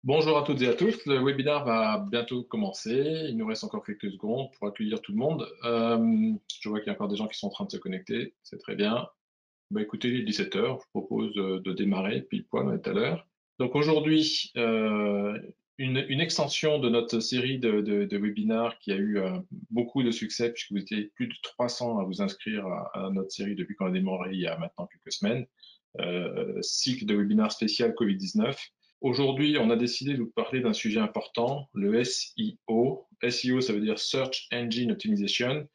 Bonjour à toutes et à tous. Le webinaire va bientôt commencer. Il nous reste encore quelques secondes pour accueillir tout le monde. Je vois qu'il y a encore des gens qui sont en train de se connecter. C'est très bien. Écoutez, il est 17 heures. Je propose de démarrer pile poil, on est à l'heure. Donc aujourd'hui, une extension de notre série de webinaires qui a eu beaucoup de succès puisque vous étiez plus de 300 à vous inscrire à notre série depuis qu'on a démarré il y a maintenant quelques semaines. Cycle de webinaires spécial Covid-19. Aujourd'hui, on a décidé de vous parler d'un sujet important, le SEO. SEO, ça veut dire Search Engine Optimization,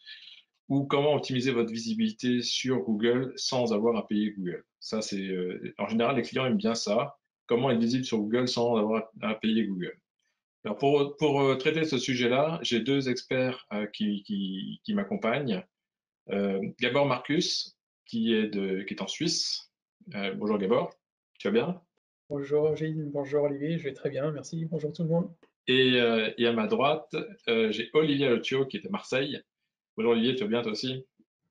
ou comment optimiser votre visibilité sur Google sans avoir à payer Google. Ça, c'est en général, les clients aiment bien ça. Comment être visible sur Google sans avoir à payer Google. Alors pour traiter ce sujet-là, j'ai deux experts qui m'accompagnent. Gabor Marcus, qui est en Suisse. Bonjour Gabor, tu vas bien? Bonjour Gilles, bonjour Olivier, je vais très bien, merci. Bonjour tout le monde. Et à ma droite, j'ai Olivier Alotio qui est à Marseille. Bonjour Olivier, tu vas bien toi aussi?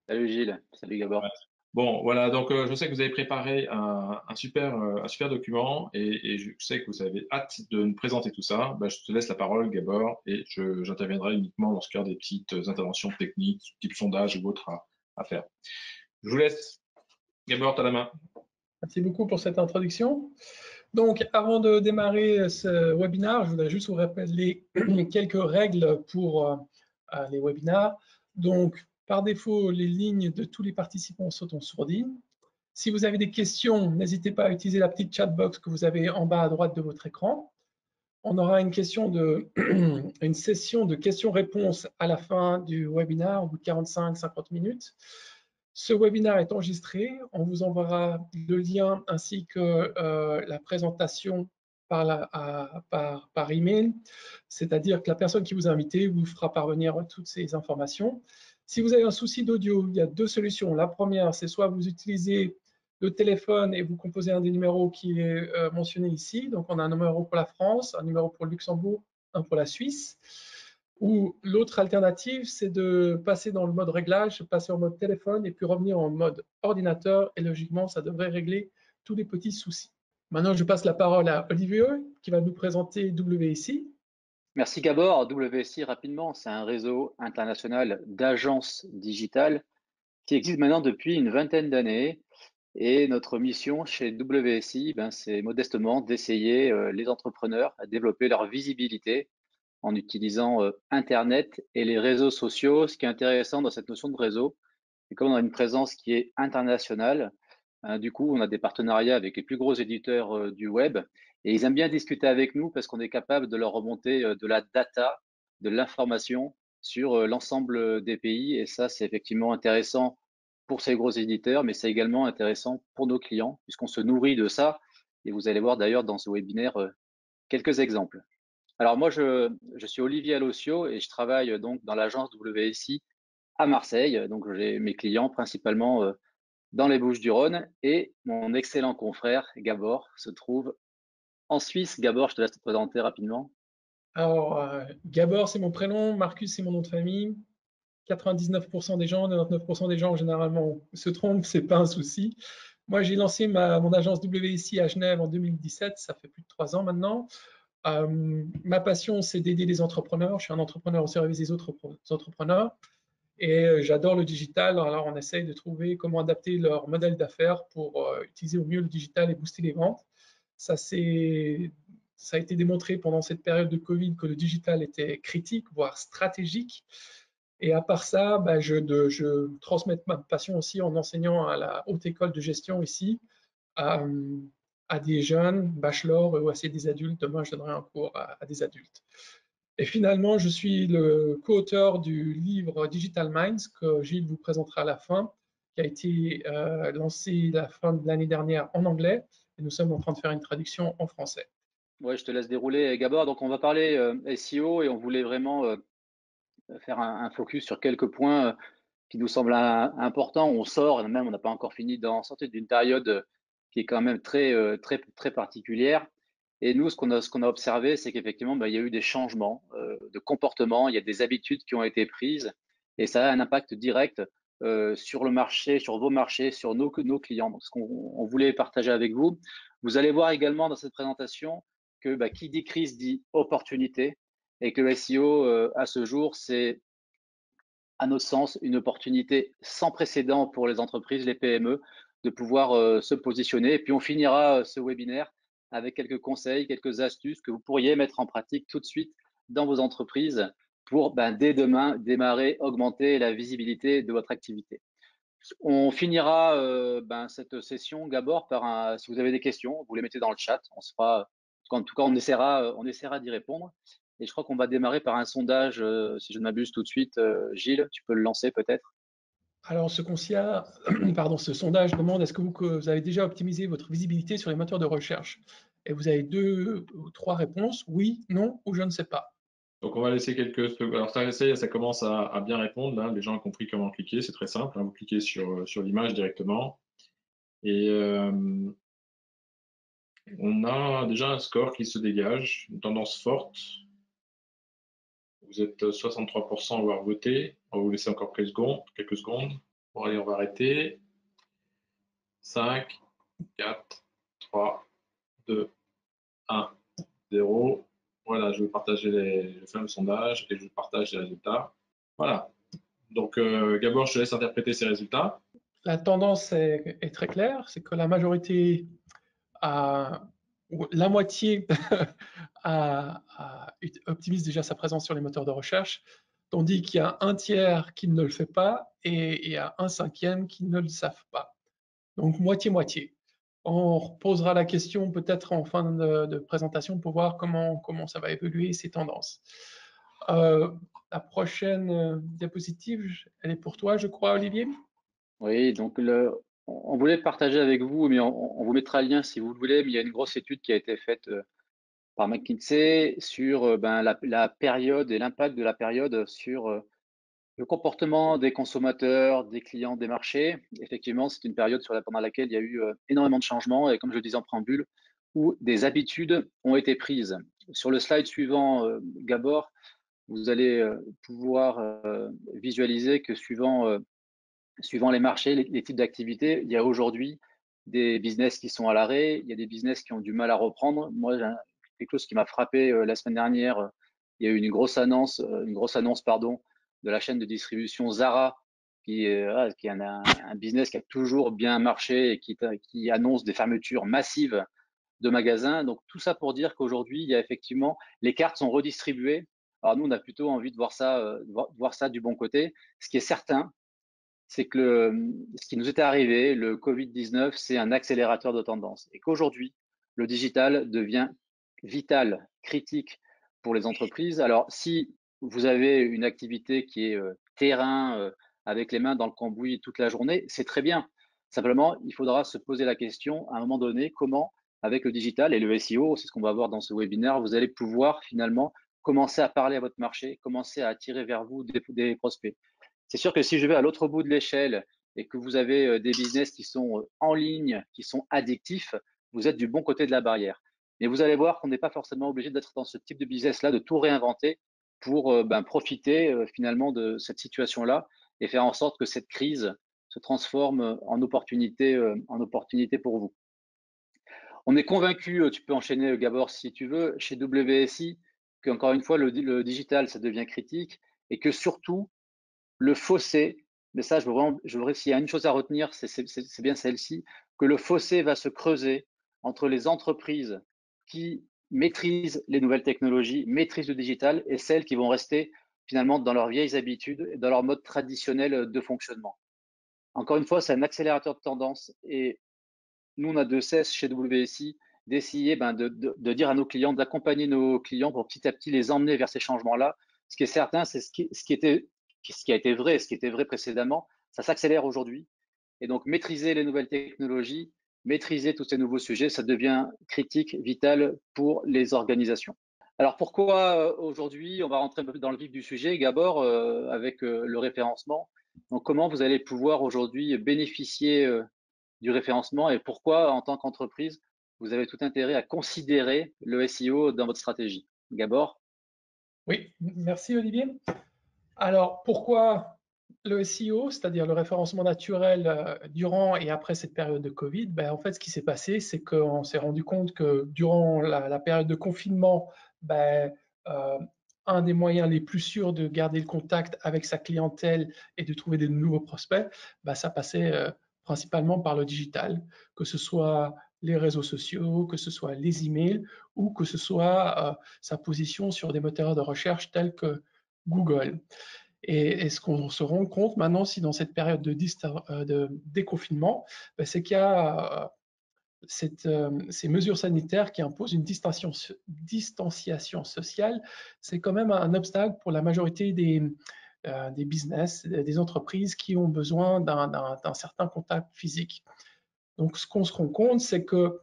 Salut Gilles, salut Ouais. Gabor. Bon, voilà, donc je sais que vous avez préparé un super document et je sais que vous avez hâte de nous présenter tout ça. Je te laisse la parole, Gabor, et j'interviendrai uniquement lorsqu'il y a des petites interventions techniques, type sondage ou autre à faire. Je vous laisse. Gabor, tu as la main. Merci beaucoup pour cette introduction. Donc, avant de démarrer ce webinaire, je voudrais juste vous rappeler quelques règles pour les webinaires. Donc, par défaut, les lignes de tous les participants sont en sourdine. Si vous avez des questions, n'hésitez pas à utiliser la petite chat box que vous avez en bas à droite de votre écran. On aura une session de questions-réponses à la fin du webinaire, au bout de 45-50 minutes. Ce webinaire est enregistré. On vous enverra le lien ainsi que la présentation par email, c'est-à-dire que la personne qui vous a invité vous fera parvenir toutes ces informations. Si vous avez un souci d'audio, il y a deux solutions. La première, c'est soit vous utilisez le téléphone et vous composez un des numéros qui est mentionné ici. Donc, on a un numéro pour la France, un numéro pour le Luxembourg, un pour la Suisse. Ou l'autre alternative, c'est de passer dans le mode réglage, passer en mode téléphone et puis revenir en mode ordinateur. Et logiquement, ça devrait régler tous les petits soucis. Maintenant, je passe la parole à Olivier qui va nous présenter WSI. Merci Gabor. WSI, rapidement, c'est un réseau international d'agences digitales qui existe maintenant depuis une vingtaine d'années. Et notre mission chez WSI, c'est modestement d'essayer les entrepreneurs à développer leur visibilité en utilisant Internet et les réseaux sociaux. Ce qui est intéressant dans cette notion de réseau, c'est comme on a une présence qui est internationale. Du coup, on a des partenariats avec les plus gros éditeurs du web et ils aiment bien discuter avec nous parce qu'on est capable de leur remonter de la data, de l'information sur l'ensemble des pays. Et ça, c'est effectivement intéressant pour ces gros éditeurs, mais c'est également intéressant pour nos clients puisqu'on se nourrit de ça. Et vous allez voir d'ailleurs dans ce webinaire quelques exemples. Alors moi, je suis Olivier Alotio et je travaille donc dans l'agence WSI à Marseille. Donc j'ai mes clients principalement dans les Bouches-du-Rhône et mon excellent confrère Gabor se trouve en Suisse. Gabor, je te laisse te présenter rapidement. Alors, Gabor, c'est mon prénom, Marcus, c'est mon nom de famille. 99% des gens, 99% des gens généralement se trompent, c'est pas un souci. Moi, j'ai lancé mon agence WSI à Genève en 2017, ça fait plus de 3 ans maintenant. Ma passion, c'est d'aider les entrepreneurs. Je suis un entrepreneur au service des autres entrepreneurs et j'adore le digital. Alors, on essaye de trouver comment adapter leur modèle d'affaires pour utiliser au mieux le digital et booster les ventes. Ça, ça a été démontré pendant cette période de Covid que le digital était critique, voire stratégique. Et à part ça, je transmets ma passion aussi en enseignant à la haute école de gestion ici, à, à des jeunes, bachelors ou à des adultes. Demain, je donnerai un cours à des adultes. Et finalement, je suis le co-auteur du livre Digital Minds que Gilles vous présentera à la fin, qui a été lancé à la fin de l'année dernière en anglais. Et nous sommes en train de faire une traduction en français. Ouais, je te laisse dérouler Gabor. Donc on va parler SEO et on voulait vraiment faire un focus sur quelques points qui nous semblent importants. On sort, même on n'a pas encore fini d'en sortir d'une période qui est quand même très particulière. Et nous, ce qu'on a observé, c'est qu'effectivement, il y a eu des changements de comportement, il y a des habitudes qui ont été prises et ça a un impact direct sur le marché, sur vos marchés, sur nos clients. Donc, ce qu'on voulait partager avec vous. Vous allez voir également dans cette présentation que qui dit crise dit opportunité et que le SEO, à ce jour, c'est, à notre sens, une opportunité sans précédent pour les entreprises, les PME, de pouvoir se positionner. Et puis, on finira ce webinaire avec quelques conseils, quelques astuces que vous pourriez mettre en pratique tout de suite dans vos entreprises pour, dès demain, démarrer, augmenter la visibilité de votre activité. On finira cette session, Gabor, si vous avez des questions, vous les mettez dans le chat. En tout cas, on essaiera d'y répondre. Et je crois qu'on va démarrer par un sondage, si je ne m'abuse tout de suite. Gilles, tu peux le lancer peut-être? Alors, ce sondage demande est-ce que vous avez déjà optimisé votre visibilité sur les moteurs de recherche? Et vous avez 2 ou 3 réponses, oui, non ou je ne sais pas. Donc, on va laisser quelques secondes. Alors, ça commence à bien répondre. Là. Les gens ont compris comment cliquer. C'est très simple. Hein. Vous cliquez sur l'image directement. Et on a déjà un score qui se dégage, une tendance forte. Vous êtes 63% à avoir voté. On va vous laisser encore quelques secondes. Bon, allez, on va arrêter. 5, 4, 3, 2, 1, 0. Voilà, je vais faire le sondage et je partage les résultats. Voilà. Donc, Gabor, je te laisse interpréter ces résultats. La tendance est très claire, c'est que la majorité, ou la moitié, optimise déjà sa présence sur les moteurs de recherche, tandis qu'il y a un tiers qui ne le fait pas et il y a un cinquième qui ne le savent pas. Donc moitié-moitié. On reposera la question peut-être en fin de présentation pour voir comment ça va évoluer ces tendances. La prochaine diapositive, elle est pour toi, je crois, Olivier. Oui, donc on voulait le partager avec vous, mais on vous mettra le lien si vous le voulez. Mais il y a une grosse étude qui a été faite par McKinsey sur la période et l'impact de la période sur le comportement des consommateurs, des clients, des marchés. Effectivement, c'est une période pendant laquelle il y a eu énormément de changements et, comme je le disais en préambule, où des habitudes ont été prises. Sur le slide suivant, Gabor, vous allez pouvoir visualiser que suivant les marchés, les types d'activités, il y a aujourd'hui des business qui sont à l'arrêt, il y a des business qui ont du mal à reprendre. Moi, quelque chose qui m'a frappé la semaine dernière, il y a eu une grosse annonce, de la chaîne de distribution Zara, qui est un business qui a toujours bien marché et qui annonce des fermetures massives de magasins. Donc tout ça pour dire qu'aujourd'hui, il y a effectivement, les cartes sont redistribuées. Alors nous, on a plutôt envie de voir ça du bon côté. Ce qui est certain, c'est que ce qui nous était arrivé, le Covid-19, c'est un accélérateur de tendance et qu'aujourd'hui, le digital devient vital, critique pour les entreprises. Alors, si vous avez une activité qui est terrain, avec les mains dans le cambouis toute la journée, c'est très bien. Simplement, il faudra se poser la question à un moment donné, comment, avec le digital et le SEO, c'est ce qu'on va voir dans ce webinaire, vous allez pouvoir finalement commencer à parler à votre marché, commencer à attirer vers vous des prospects. C'est sûr que si je vais à l'autre bout de l'échelle et que vous avez des business qui sont en ligne, qui sont addictifs, vous êtes du bon côté de la barrière. Mais vous allez voir qu'on n'est pas forcément obligé d'être dans ce type de business-là, de tout réinventer pour profiter finalement de cette situation-là et faire en sorte que cette crise se transforme en opportunité pour vous. On est convaincu, tu peux enchaîner Gabor si tu veux, chez WSI, qu'encore une fois, le digital, ça devient critique et que surtout, le fossé, mais ça, s'il y a une chose à retenir, c'est bien celle-ci, que le fossé va se creuser entre les entreprises qui maîtrisent les nouvelles technologies, maîtrisent le digital, et celles qui vont rester finalement dans leurs vieilles habitudes et dans leur mode traditionnel de fonctionnement. Encore une fois, c'est un accélérateur de tendance et nous, on a de cesse chez WSI d'essayer de dire à nos clients, d'accompagner nos clients pour petit à petit les emmener vers ces changements-là. Ce qui est certain, c'est ce qui a été vrai, ce qui était vrai précédemment, ça s'accélère aujourd'hui. Et donc, maîtriser les nouvelles technologies, maîtriser tous ces nouveaux sujets, ça devient critique, vital pour les organisations. Alors, pourquoi aujourd'hui, on va rentrer un peu dans le vif du sujet, Gabor, avec le référencement. Donc, comment vous allez pouvoir aujourd'hui bénéficier du référencement et pourquoi, en tant qu'entreprise, vous avez tout intérêt à considérer le SEO dans votre stratégie. Gabor? Oui, merci Olivier. Alors, pourquoi Le SEO, c'est-à-dire le référencement naturel durant et après cette période de Covid, ben, en fait, ce qui s'est passé, c'est qu'on s'est rendu compte que durant la période de confinement, ben, euh, un des moyens les plus sûrs de garder le contact avec sa clientèle et de trouver des nouveaux prospects, ben, ça passait principalement par le digital, que ce soit les réseaux sociaux, que ce soit les emails ou que ce soit sa position sur des moteurs de recherche tels que Google. Et ce qu'on se rend compte maintenant, si dans cette période de déconfinement, ben, c'est qu'il y a ces mesures sanitaires qui imposent une distanciation sociale. C'est quand même un obstacle pour la majorité des business, des entreprises qui ont besoin d'un certain contact physique. Donc, ce qu'on se rend compte, c'est que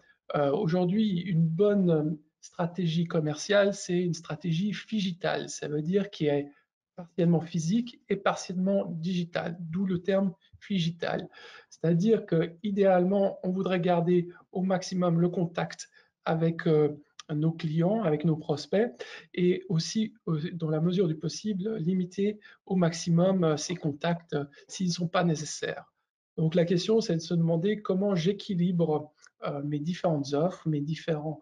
aujourd'hui, une bonne stratégie commerciale, c'est une stratégie digitale. Ça veut dire qu'il est partiellement physique et partiellement digital, d'où le terme digital. C'est-à-dire que idéalement, on voudrait garder au maximum le contact avec nos clients, avec nos prospects, et aussi, dans la mesure du possible, limiter au maximum ces contacts s'ils ne sont pas nécessaires. Donc la question, c'est de se demander comment j'équilibre mes différentes offres, mes différents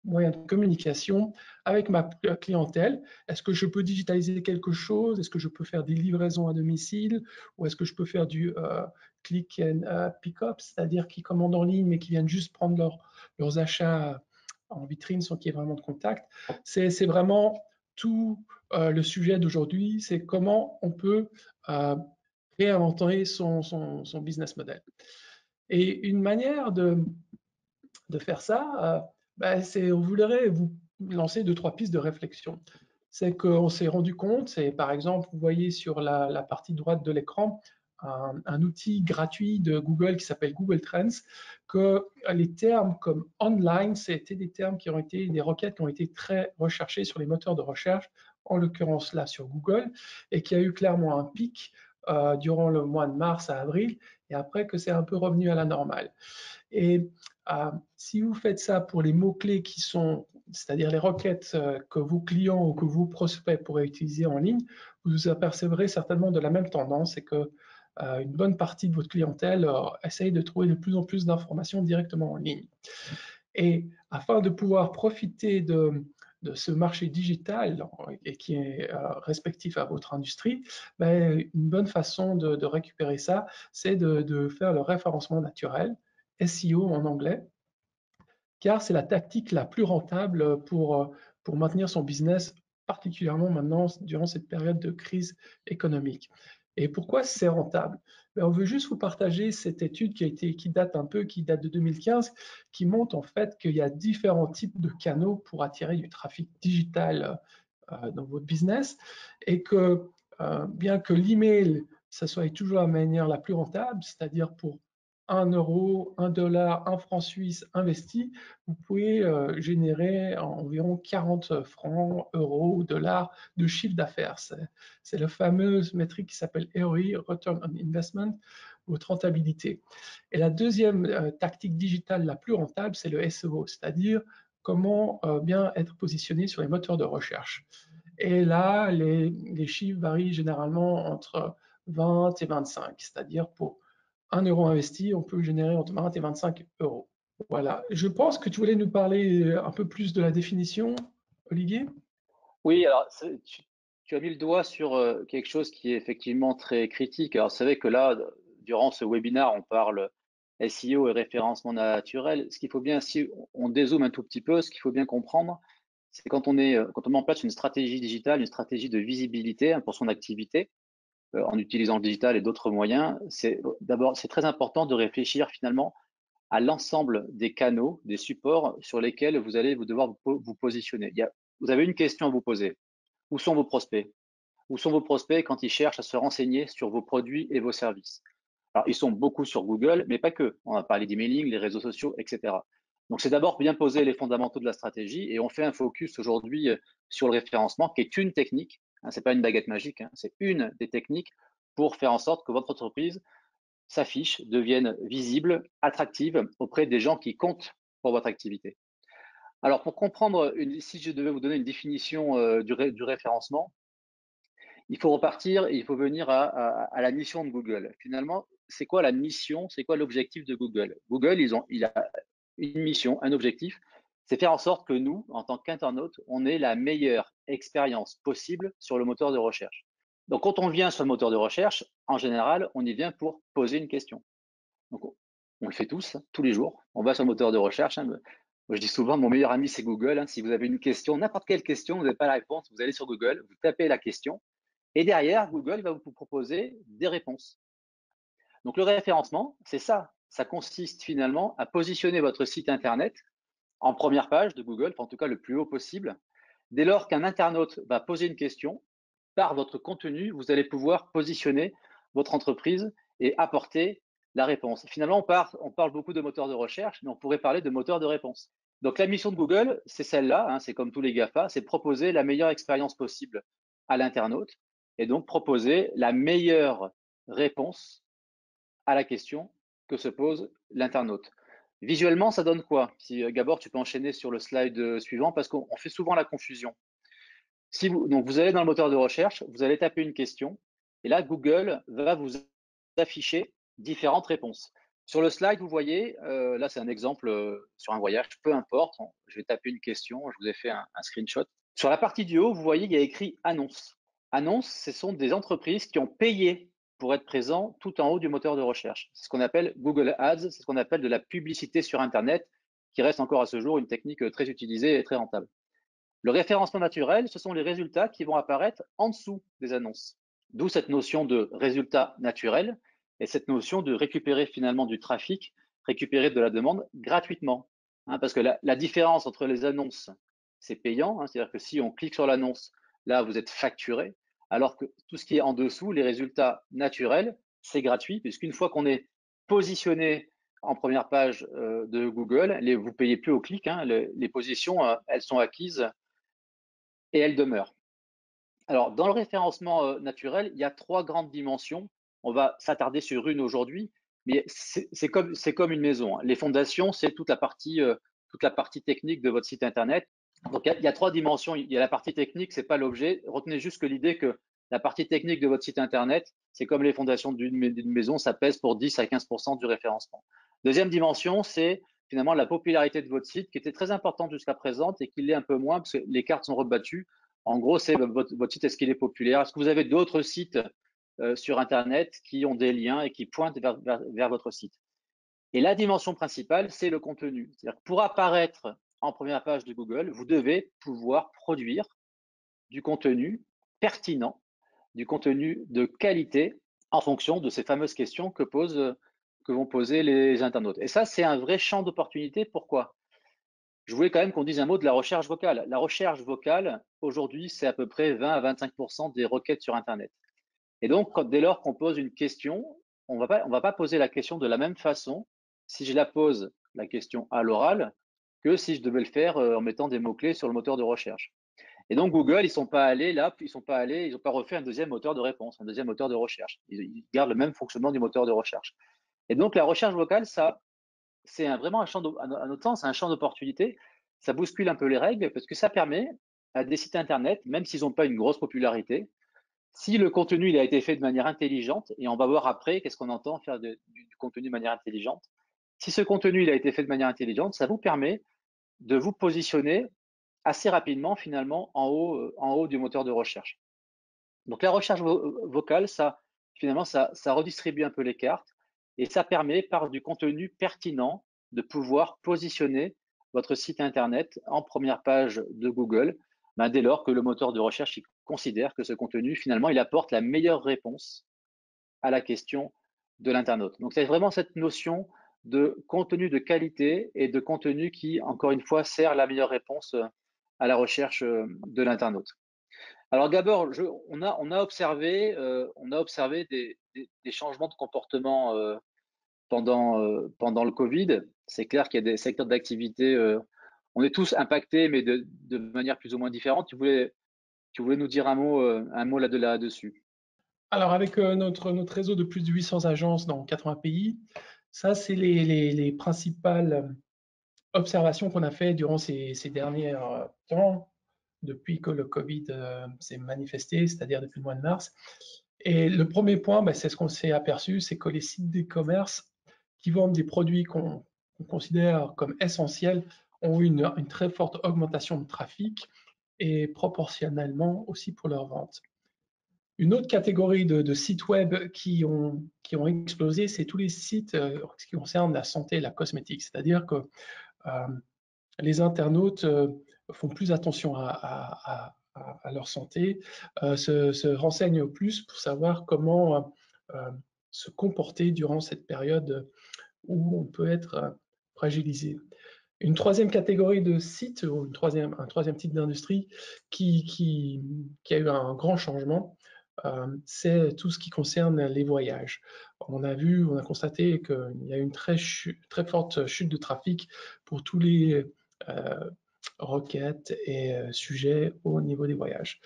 moyens de communication avec ma clientèle. Est-ce que je peux digitaliser quelque chose? Est-ce que je peux faire des livraisons à domicile? Ou est-ce que je peux faire du click and pick-up, c'est-à-dire qui commandent en ligne mais qui viennent juste prendre leurs achats en vitrine sans qu'il y ait vraiment de contact? C'est vraiment tout le sujet d'aujourd'hui, c'est comment on peut réinventer son business model. Et une manière de faire ça, ben, c'est, on voudrait vous lancer 2-3 pistes de réflexion. C'est qu'on s'est rendu compte, c'est par exemple, vous voyez sur la partie droite de l'écran, un outil gratuit de Google qui s'appelle Google Trends, que les termes comme online, c'était des termes qui ont été, des requêtes qui ont été très recherchées sur les moteurs de recherche, en l'occurrence là sur Google, et qui a eu clairement un pic durant le mois de mars à avril, et après que c'est un peu revenu à la normale. Et si vous faites ça pour les mots-clés qui sont, c'est-à-dire les requêtes que vos clients ou que vos prospects pourraient utiliser en ligne, vous apercevrez certainement de la même tendance, c'est que une bonne partie de votre clientèle essaye de trouver de plus en plus d'informations directement en ligne. Et afin de pouvoir profiter de ce marché digital et qui est respectif à votre industrie, ben, une bonne façon de récupérer ça, c'est de faire le référencement naturel, SEO en anglais, car c'est la tactique la plus rentable pour maintenir son business, particulièrement maintenant durant cette période de crise économique. Et pourquoi c'est rentable? Ben, on veut juste vous partager cette étude qui date de 2015, qui montre en fait qu'il y a différents types de canaux pour attirer du trafic digital dans votre business et que bien que l'email, ça soit toujours la manière la plus rentable, c'est-à-dire pour 1 euro, 1 dollar, 1 franc suisse investi, vous pouvez générer environ 40 francs, euros ou dollars de chiffre d'affaires. C'est la fameuse métrique qui s'appelle ROI, Return on Investment, votre rentabilité. Et la deuxième tactique digitale la plus rentable, c'est le SEO, c'est-à-dire comment bien être positionné sur les moteurs de recherche. Et là, les chiffres varient généralement entre 20 et 25, c'est-à-dire pour 1 euro investi, on peut générer entre 20 et 25 euros. Voilà. Je pense que tu voulais nous parler un peu plus de la définition, Olivier. Oui, alors tu as mis le doigt sur quelque chose qui est effectivement très critique. Alors c'est vrai que là, durant ce webinaire, on parle SEO et référencement naturel. Ce qu'il faut bien, si on dézoome un tout petit peu, ce qu'il faut bien comprendre, c'est quand on met en place une stratégie digitale, une stratégie de visibilité pour son activité, en utilisant le digital et d'autres moyens, c'est très important de réfléchir finalement à l'ensemble des canaux, des supports sur lesquels vous allez devoir vous positionner. Vous avez une question à vous poser. Où sont vos prospects? Où sont vos prospects quand ils cherchent à se renseigner sur vos produits et vos services? Alors, ils sont beaucoup sur Google, mais pas que. On a parlé d'emailing, les réseaux sociaux, etc. Donc, c'est d'abord bien poser les fondamentaux de la stratégie et on fait un focus aujourd'hui sur le référencement, qui est une technique. Hein, c'est pas une baguette magique, hein, c'est une des techniques pour faire en sorte que votre entreprise s'affiche, devienne visible, attractive auprès des gens qui comptent pour votre activité. Alors, pour comprendre, si je devais vous donner une définition du référencement, il faut repartir et il faut venir à la mission de Google. Finalement, c'est quoi la mission? C'est quoi l'objectif de Google? Google, il a une mission, un objectif, c'est faire en sorte que nous, en tant qu'internautes, on ait la meilleure expérience possible sur le moteur de recherche. Donc, quand on vient sur le moteur de recherche, en général, on y vient pour poser une question. Donc, on le fait tous les jours. On va sur le moteur de recherche. Moi, je dis souvent, mon meilleur ami, c'est Google. Si vous avez une question, n'importe quelle question, vous n'avez pas la réponse, vous allez sur Google, vous tapez la question, et derrière, Google va vous proposer des réponses. Donc, le référencement, c'est ça. Ça consiste finalement à positionner votre site Internet en première page de Google, en tout cas le plus haut possible. Dès lors qu'un internaute va poser une question, par votre contenu, vous allez pouvoir positionner votre entreprise et apporter la réponse. Finalement, on parle beaucoup de moteurs de recherche, mais on pourrait parler de moteurs de réponse. Donc, la mission de Google, c'est celle-là, c'est comme tous les GAFA, c'est de proposer la meilleure expérience possible à l'internaute et donc proposer la meilleure réponse à la question que se pose l'internaute. Visuellement, ça donne quoi? Si Gabor, tu peux enchaîner sur le slide suivant parce qu'on fait souvent la confusion. Donc vous allez dans le moteur de recherche, vous allez taper une question et là, Google va vous afficher différentes réponses. Sur le slide, vous voyez, là c'est un exemple sur un voyage, peu importe, je vais taper une question, je vous ai fait un screenshot. Sur la partie du haut, vous voyez, il y a écrit annonce. Annonce, ce sont des entreprises qui ont payé pour être présents tout en haut du moteur de recherche. C'est ce qu'on appelle Google Ads, c'est ce qu'on appelle de la publicité sur Internet, qui reste encore à ce jour une technique très utilisée et très rentable. Le référencement naturel, ce sont les résultats qui vont apparaître en dessous des annonces. D'où cette notion de résultat naturel et cette notion de récupérer finalement du trafic, récupérer de la demande gratuitement. Parce que la différence entre les annonces, c'est payant, c'est-à-dire que si on clique sur l'annonce, là vous êtes facturé, alors que tout ce qui est en dessous, les résultats naturels, c'est gratuit, puisqu'une fois qu'on est positionné en première page de Google, vous payez plus au clic, les positions, elles sont acquises et elle demeure. Alors, dans le référencement naturel, il y a 3 grandes dimensions. On va s'attarder sur une aujourd'hui, mais c'est comme une maison. Les fondations, c'est toute la partie technique de votre site Internet. Donc, il y a 3 dimensions. Il y a la partie technique, c'est pas l'objet. Retenez juste que l'idée que la partie technique de votre site Internet, c'est comme les fondations d'une maison, ça pèse pour 10 à 15% du référencement. Deuxième dimension, c'est finalement la popularité de votre site, qui était très importante jusqu'à présent et qui l'est un peu moins parce que les cartes sont rebattues. En gros, c'est votre site, est-ce qu'il est populaire? Est-ce que vous avez d'autres sites sur Internet qui ont des liens et qui pointent vers votre site? Et la dimension principale, c'est le contenu. C'est-à-dire que pour apparaître en première page de Google, vous devez pouvoir produire du contenu pertinent, du contenu de qualité en fonction de ces fameuses questions que vont poser les internautes. Et ça, c'est un vrai champ d'opportunité. Pourquoi? Je voulais quand même qu'on dise un mot de la recherche vocale. La recherche vocale, aujourd'hui, c'est à peu près 20 à 25% des requêtes sur Internet. Et donc, dès lors qu'on pose une question, on va pas poser la question de la même façon si je la pose, la question à l'oral, que si je devais le faire en mettant des mots-clés sur le moteur de recherche. Et donc, Google, ils n'ont pas refait un deuxième moteur de réponse, un deuxième moteur de recherche. Ils gardent le même fonctionnement du moteur de recherche. Et donc, la recherche vocale, ça, c'est vraiment à notre sens, un champ d'opportunité. Ça bouscule un peu les règles parce que ça permet à des sites Internet, même s'ils n'ont pas une grosse popularité, si le contenu il a été fait de manière intelligente, et on va voir après qu'est-ce qu'on entend faire du contenu de manière intelligente, si ce contenu il a été fait de manière intelligente, ça vous permet de vous positionner assez rapidement finalement en haut du moteur de recherche. Donc la recherche vocale, finalement, ça redistribue un peu les cartes et ça permet par du contenu pertinent de pouvoir positionner votre site Internet en première page de Google, dès lors que le moteur de recherche il considère que ce contenu, finalement, il apporte la meilleure réponse à la question de l'internaute. Donc c'est vraiment cette notion de contenu de qualité et de contenu qui, encore une fois, sert la meilleure réponse à la recherche de l'internaute. Alors Gabor, on a observé des changements de comportement pendant le Covid. C'est clair qu'il y a des secteurs d'activité, on est tous impactés, mais de manière plus ou moins différente. Tu voulais nous dire un mot là-dessus. Alors, avec notre réseau de plus de 800 agences dans 80 pays, ça, c'est les principales observations qu'on a fait durant ces derniers temps. depuis que le Covid s'est manifesté, c'est-à-dire depuis le mois de mars. Et le premier point, c'est ce qu'on s'est aperçu, c'est que les sites d'e-commerce qui vendent des produits qu'on considère comme essentiels ont eu une très forte augmentation de trafic et proportionnellement aussi pour leur vente. Une autre catégorie de sites web qui ont explosé, c'est tous les sites qui concernent la santé et la cosmétique. C'est-à-dire que les internautes font plus attention à leur santé, se renseignent plus pour savoir comment se comporter durant cette période où on peut être fragilisé. Une troisième catégorie de sites, ou un troisième type d'industrie qui a eu un grand changement, c'est tout ce qui concerne les voyages. On a constaté qu'il y a eu une très forte chute de trafic pour tous les requêtes et sujets au niveau des voyages.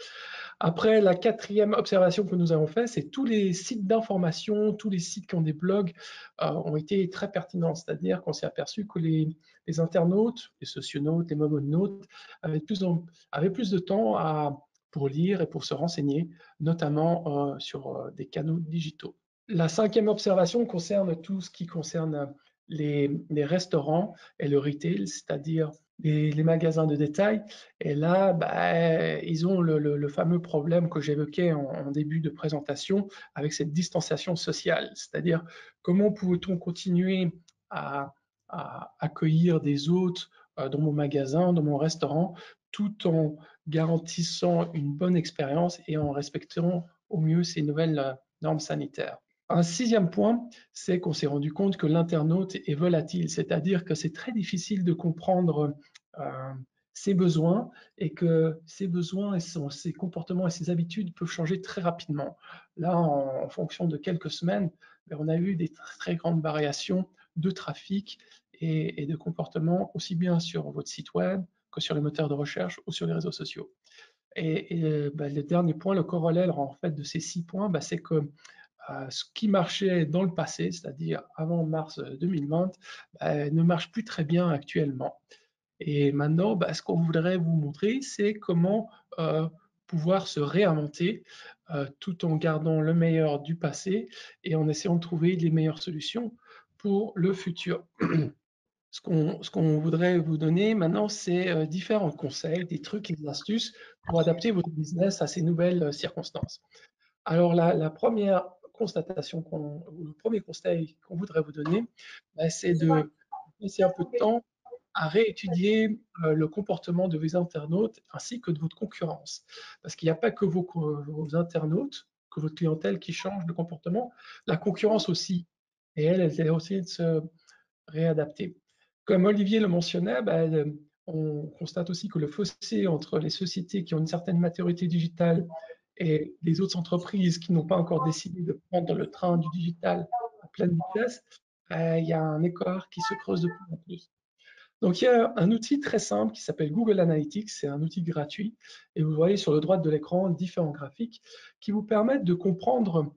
Après, la quatrième observation que nous avons faite, c'est tous les sites d'information, tous les sites qui ont des blogs ont été très pertinents. C'est-à-dire qu'on s'est aperçu que les internautes, les socionautes, les momonautes avaient plus de temps pour lire et pour se renseigner, notamment sur des canaux digitaux. La cinquième observation concerne tout ce qui concerne les restaurants et le retail, c'est-à-dire les magasins de détail. Et là, ils ont le fameux problème que j'évoquais en début de présentation avec cette distanciation sociale. C'est-à-dire comment peut-on continuer à accueillir des hôtes dans mon magasin, dans mon restaurant, tout en garantissant une bonne expérience et en respectant au mieux ces nouvelles normes sanitaires. Un sixième point, c'est qu'on s'est rendu compte que l'internaute est volatile, c'est-à-dire que c'est très difficile de comprendre ses besoins et que ses besoins et ses comportements et ses habitudes peuvent changer très rapidement. Là, en fonction de quelques semaines, on a eu des très grandes variations de trafic et de comportement, aussi bien sur votre site web que sur les moteurs de recherche ou sur les réseaux sociaux. Et le dernier point, le corollaire en fait de ces 6 points, c'est que ce qui marchait dans le passé, c'est-à-dire avant mars 2020, ne marche plus très bien actuellement. Et maintenant, ce qu'on voudrait vous montrer, c'est comment pouvoir se réinventer tout en gardant le meilleur du passé et en essayant de trouver les meilleures solutions pour le futur. Ce qu'on voudrait vous donner maintenant, c'est différents conseils, des trucs et des astuces pour adapter votre business à ces nouvelles circonstances. Alors, la première constatation, le premier conseil qu'on voudrait vous donner, c'est de passer un peu de temps à réétudier le comportement de vos internautes ainsi que de votre concurrence. Parce qu'il n'y a pas que vos internautes, que votre clientèle qui change de comportement, la concurrence aussi. Et elle essaie aussi de se réadapter. Comme Olivier le mentionnait, on constate aussi que le fossé entre les sociétés qui ont une certaine maturité digitale et les autres entreprises qui n'ont pas encore décidé de prendre le train du digital à pleine vitesse, il y a un écart qui se creuse de plus en plus. Donc, il y a un outil très simple qui s'appelle Google Analytics. C'est un outil gratuit. Et vous voyez sur le droite de l'écran différents graphiques qui vous permettent de comprendre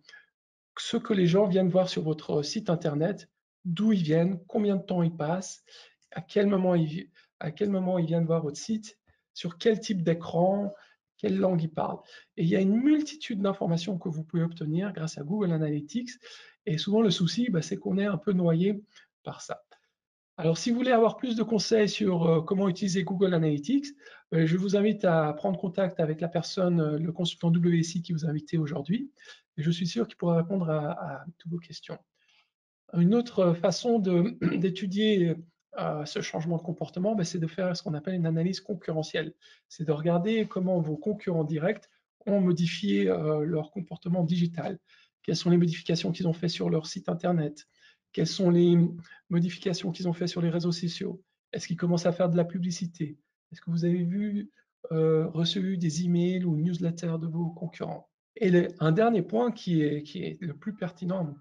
ce que les gens viennent voir sur votre site Internet, d'où ils viennent, combien de temps ils passent, à quel moment ils viennent voir votre site, sur quel type d'écran, quelle langue ils parlent. Et il y a une multitude d'informations que vous pouvez obtenir grâce à Google Analytics. Et souvent, le souci, c'est qu'on est un peu noyé par ça. Alors, si vous voulez avoir plus de conseils sur comment utiliser Google Analytics, je vous invite à prendre contact avec la personne, le consultant WSI qui vous a invité aujourd'hui. Et je suis sûr qu'il pourra répondre à toutes vos questions. Une autre façon d'étudier ce changement de comportement, c'est de faire ce qu'on appelle une analyse concurrentielle. C'est de regarder comment vos concurrents directs ont modifié leur comportement digital. Quelles sont les modifications qu'ils ont fait sur leur site Internet? Quelles sont les modifications qu'ils ont fait sur les réseaux sociaux? Est-ce qu'ils commencent à faire de la publicité? Est-ce que vous avez reçu des emails ou newsletters de vos concurrents? Et un dernier point qui est le plus pertinent,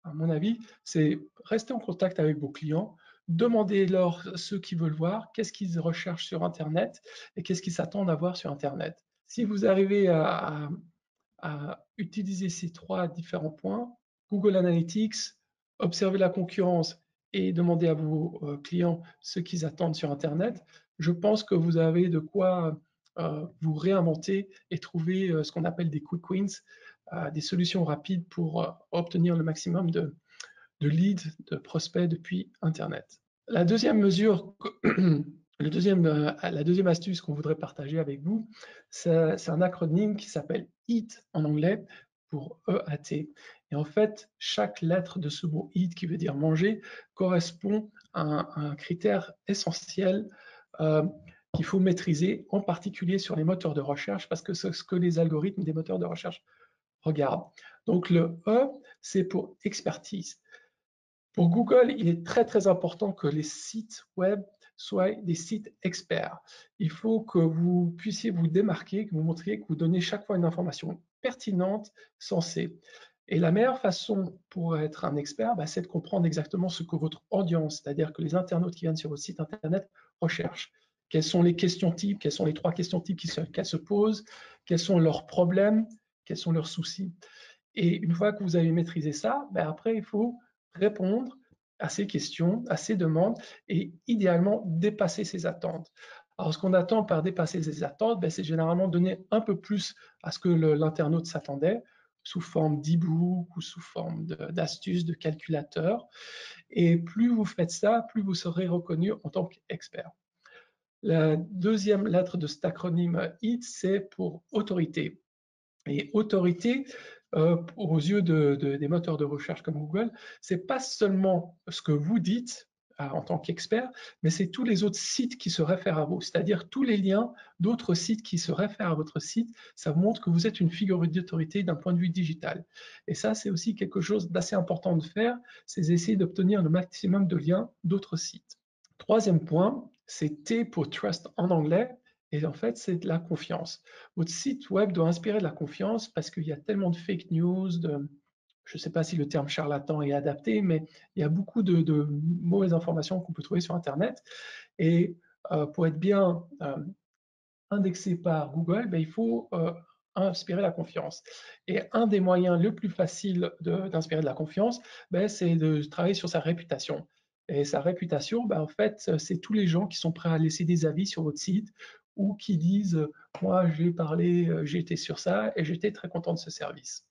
à mon avis, c'est rester en contact avec vos clients, demandez-leur ce qu'ils veulent voir, qu'est-ce qu'ils recherchent sur Internet et qu'est-ce qu'ils s'attendent à voir sur Internet. Si vous arrivez à utiliser ces 3 différents points, Google Analytics, observer la concurrence et demander à vos clients ce qu'ils attendent sur Internet, je pense que vous avez de quoi vous réinventer et trouver ce qu'on appelle des quick wins, des solutions rapides pour obtenir le maximum de leads, de prospects depuis Internet. La deuxième mesure, la deuxième astuce qu'on voudrait partager avec vous, c'est un acronyme qui s'appelle EAT en anglais, pour EAT. Et en fait, chaque lettre de ce mot EAT, qui veut dire manger, correspond à un critère essentiel qu'il faut maîtriser, en particulier sur les moteurs de recherche, parce que c'est ce que les algorithmes des moteurs de recherche regardent. Donc le E, c'est pour expertise. Pour Google, il est très très important que les sites web soient des sites experts. Il faut que vous puissiez vous démarquer, que vous montriez, que vous donnez chaque fois une information pertinente, sensée. Et la meilleure façon pour être un expert, c'est de comprendre exactement ce que votre audience, c'est-à-dire que les internautes qui viennent sur votre site internet, recherchent. Quelles sont les questions types, quelles sont les 3 questions types qu'elles se posent, quels sont leurs problèmes, quels sont leurs soucis. Et une fois que vous avez maîtrisé ça, après, il faut répondre à ces questions, à ces demandes et idéalement dépasser ces attentes. Alors, ce qu'on attend par dépasser ces attentes, c'est généralement donner un peu plus à ce que l'internaute s'attendait, sous forme d'e-book ou sous forme d'astuces, de calculateurs. Et plus vous faites ça, plus vous serez reconnu en tant qu'expert. La deuxième lettre de cet acronyme EAT, c'est pour autorité. Et autorité, aux yeux des moteurs de recherche comme Google, c'est pas seulement ce que vous dites en tant qu'expert, mais c'est tous les autres sites qui se réfèrent à vous, c'est-à-dire tous les liens d'autres sites qui se réfèrent à votre site. Ça montre que vous êtes une figure d'autorité d'un point de vue digital. Et ça, c'est aussi quelque chose d'assez important de faire, c'est essayer d'obtenir le maximum de liens d'autres sites. Troisième point, c'est T pour Trust en anglais. Et en fait, c'est de la confiance. Votre site web doit inspirer de la confiance parce qu'il y a tellement de fake news, je ne sais pas si le terme charlatan est adapté, mais il y a beaucoup de mauvaises informations qu'on peut trouver sur Internet. Et pour être bien indexé par Google, il faut inspirer la confiance. Et un des moyens le plus facile d'inspirer de la confiance, c'est de travailler sur sa réputation. Et sa réputation, en fait, c'est tous les gens qui sont prêts à laisser des avis sur votre site ou qui disent « moi, j'ai parlé, j'ai été sur ça et j'étais très content de ce service ».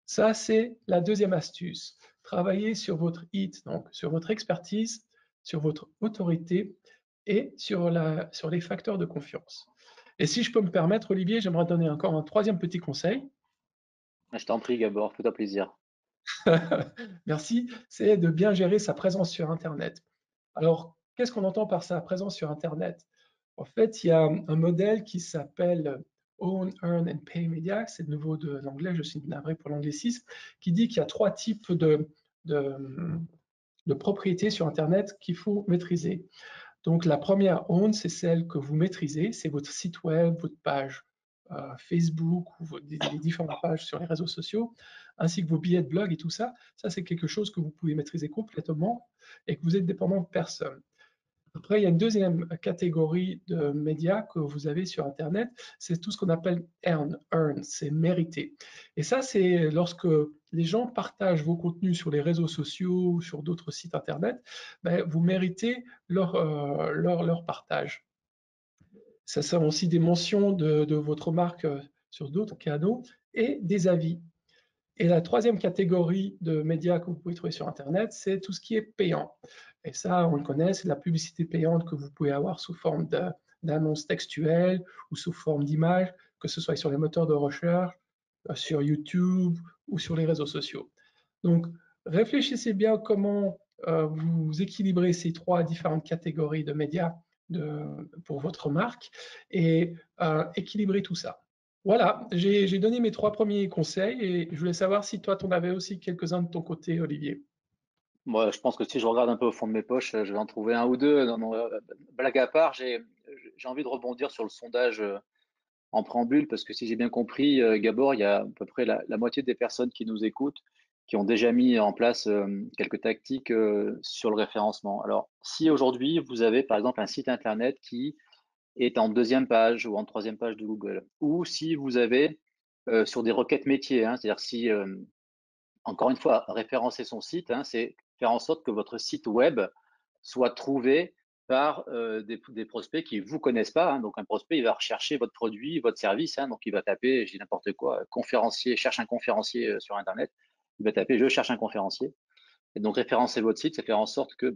Ça, c'est la deuxième astuce. Travailler sur votre hit, donc sur votre expertise, sur votre autorité et sur les facteurs de confiance. Et si je peux me permettre, Olivier, j'aimerais donner encore un troisième petit conseil. Je t'en prie, Gabor, fais-toi plaisir. Merci, c'est de bien gérer sa présence sur Internet. Alors, qu'est-ce qu'on entend par sa présence sur Internet? En fait, il y a un modèle qui s'appelle Own, Earn and Pay Media, c'est de nouveau de l'anglais, je suis navré pour l'anglicisme, qui dit qu'il y a 3 types de propriétés sur Internet qu'il faut maîtriser. Donc, la première own, c'est celle que vous maîtrisez, c'est votre site web, votre page Facebook ou les différentes pages sur les réseaux sociaux, ainsi que vos billets de blog et tout ça. Ça, c'est quelque chose que vous pouvez maîtriser complètement et que vous êtes dépendant de personne. Après, il y a une deuxième catégorie de médias que vous avez sur Internet, c'est tout ce qu'on appelle earn, c'est mériter. Et ça, c'est lorsque les gens partagent vos contenus sur les réseaux sociaux ou sur d'autres sites Internet, vous méritez leur partage. Ça sert aussi des mentions de votre marque sur d'autres canaux et des avis. Et la troisième catégorie de médias que vous pouvez trouver sur Internet, c'est tout ce qui est payant. Et ça, on le connaît, c'est de la publicité payante que vous pouvez avoir sous forme d'annonces textuelles ou sous forme d'images, que ce soit sur les moteurs de recherche, sur YouTube ou sur les réseaux sociaux. Donc, réfléchissez bien comment vous équilibrez ces 3 différentes catégories de médias pour votre marque et équilibrez tout ça. Voilà, j'ai donné mes 3 premiers conseils et je voulais savoir si toi, tu en avais aussi quelques-uns de ton côté, Olivier. Moi, je pense que si je regarde un peu au fond de mes poches, je vais en trouver un ou deux. Non, non, blague à part, j'ai envie de rebondir sur le sondage en préambule, parce que si j'ai bien compris, Gabor, il y a à peu près la moitié des personnes qui nous écoutent qui ont déjà mis en place quelques tactiques sur le référencement. Alors, si aujourd'hui, vous avez par exemple un site internet qui est en 2e page ou en 3e page de Google, ou si vous avez sur des requêtes métiers, c'est-à-dire si, encore une fois, référencer son site, c'est faire en sorte que votre site web soit trouvé par des prospects qui ne vous connaissent pas. Donc, un prospect, il va rechercher votre produit, votre service. Donc, il va taper, je dis n'importe quoi, conférencier, cherche un conférencier sur Internet. Il va taper, je cherche un conférencier. Et donc, référencer votre site, c'est faire en sorte que,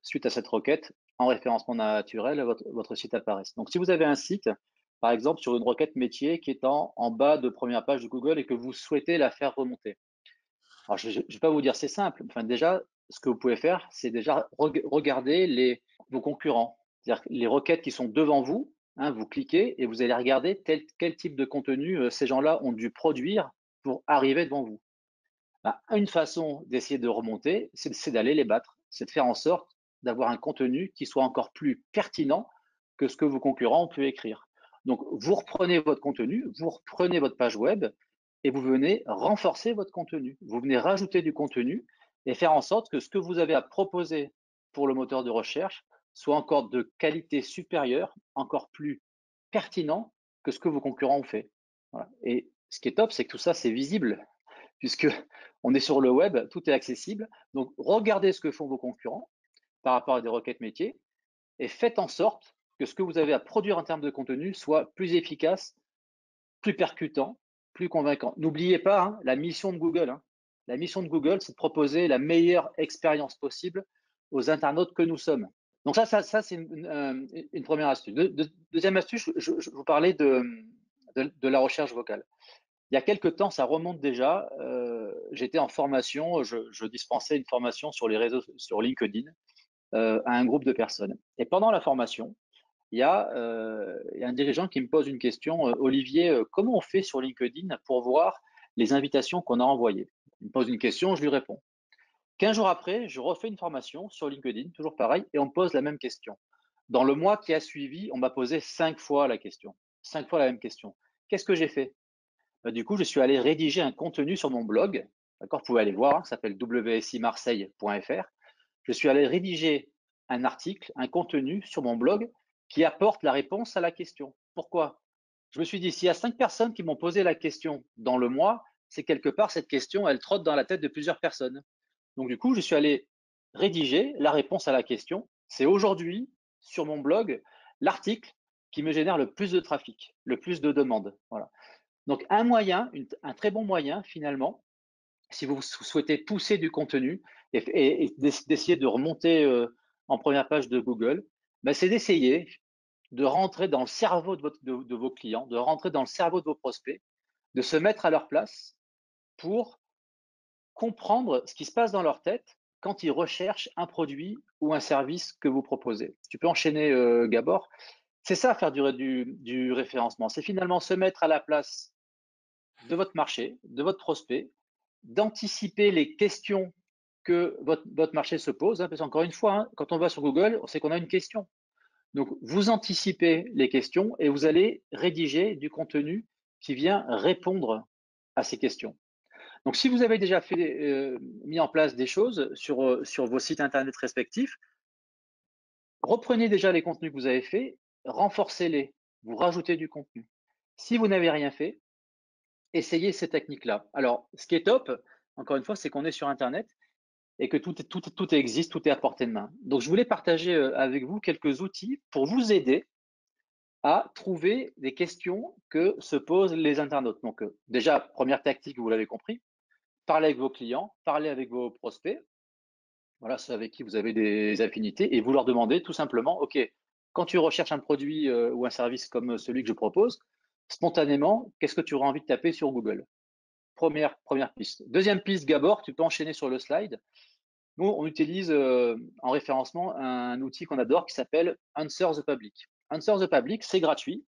suite à cette requête, en référencement naturel, votre site apparaisse. Donc, si vous avez un site, par exemple, sur une requête métier qui est en bas de première page de Google et que vous souhaitez la faire remonter. Alors, je ne vais pas vous dire c'est simple. Enfin, déjà, ce que vous pouvez faire, c'est déjà regarder vos concurrents. C'est-à-dire les requêtes qui sont devant vous, vous cliquez et vous allez regarder quel type de contenu ces gens-là ont dû produire pour arriver devant vous. Une façon d'essayer de remonter, c'est d'aller les battre. C'est de faire en sorte d'avoir un contenu qui soit encore plus pertinent que ce que vos concurrents ont pu écrire. Donc, vous reprenez votre contenu, vous reprenez votre page web et vous venez renforcer votre contenu. Vous venez rajouter du contenu et faire en sorte que ce que vous avez à proposer pour le moteur de recherche soit encore de qualité supérieure, encore plus pertinent que ce que vos concurrents ont fait. Voilà. Et ce qui est top, c'est que tout ça, c'est visible puisque on est sur le web, tout est accessible. Donc, regardez ce que font vos concurrents par rapport à des requêtes métiers et faites en sorte que ce que vous avez à produire en termes de contenu soit plus efficace, plus percutant, plus convaincant. N'oubliez pas la mission de Google. La mission de Google, c'est de proposer la meilleure expérience possible aux internautes que nous sommes. Donc ça c'est une première astuce. Deuxième astuce, je vous parlais de la recherche vocale. Il y a quelques temps, ça remonte déjà, j'étais en formation, je dispensais une formation sur les réseaux, sur LinkedIn, à un groupe de personnes. Et pendant la formation, il y a un dirigeant qui me pose une question, Olivier, comment on fait sur LinkedIn pour voir les invitations qu'on a envoyées? Il me pose une question, je lui réponds. 15 jours après, je refais une formation sur LinkedIn, toujours pareil, et on me pose la même question. Dans le mois qui a suivi, on m'a posé 5 fois la question, 5 fois la même question. Qu'est-ce que j'ai fait? Du coup, je suis allé rédiger un contenu sur mon blog. D'accord, vous pouvez aller voir, ça s'appelle wsimarseille.fr. Je suis allé rédiger un article, un contenu sur mon blog qui apporte la réponse à la question. Pourquoi? Je me suis dit, s'il y a 5 personnes qui m'ont posé la question dans le mois, c'est quelque part cette question, elle trotte dans la tête de plusieurs personnes. Donc du coup, je suis allé rédiger la réponse à la question. C'est aujourd'hui, sur mon blog, l'article qui me génère le plus de trafic, le plus de demandes. Voilà. Donc, un très bon moyen, finalement, si vous souhaitez pousser du contenu et d'essayer de remonter en première page de Google, c'est d'essayer de rentrer dans le cerveau de vos clients, de rentrer dans le cerveau de vos prospects, de se mettre à leur place pour comprendre ce qui se passe dans leur tête quand ils recherchent un produit ou un service que vous proposez. Tu peux enchaîner, Gabor. C'est ça, faire du référencement. C'est finalement se mettre à la place de votre marché, de votre prospect, d'anticiper les questions que votre marché se pose. Parce qu'encore une fois, quand on va sur Google, on sait qu'on a une question. Donc, vous anticipez les questions et vous allez rédiger du contenu qui vient répondre à ces questions. Donc, si vous avez déjà mis en place des choses sur vos sites Internet respectifs, reprenez déjà les contenus que vous avez faits, renforcez-les, vous rajoutez du contenu. Si vous n'avez rien fait, essayez ces techniques-là. Alors, ce qui est top, encore une fois, c'est qu'on est sur Internet et que tout existe, tout est à portée de main. Donc, je voulais partager avec vous quelques outils pour vous aider à trouver des questions que se posent les internautes. Donc, déjà, première tactique, vous l'avez compris, parlez avec vos clients, parlez avec vos prospects, voilà, ceux avec qui vous avez des affinités, et vous leur demandez tout simplement, OK, quand tu recherches un produit ou un service comme celui que je propose, spontanément, qu'est-ce que tu auras envie de taper sur Google? Première piste. Deuxième piste, Gabor, tu peux enchaîner sur le slide. Nous, on utilise en référencement un outil qu'on adore qui s'appelle Answer the Public. Answer the Public, c'est gratuit.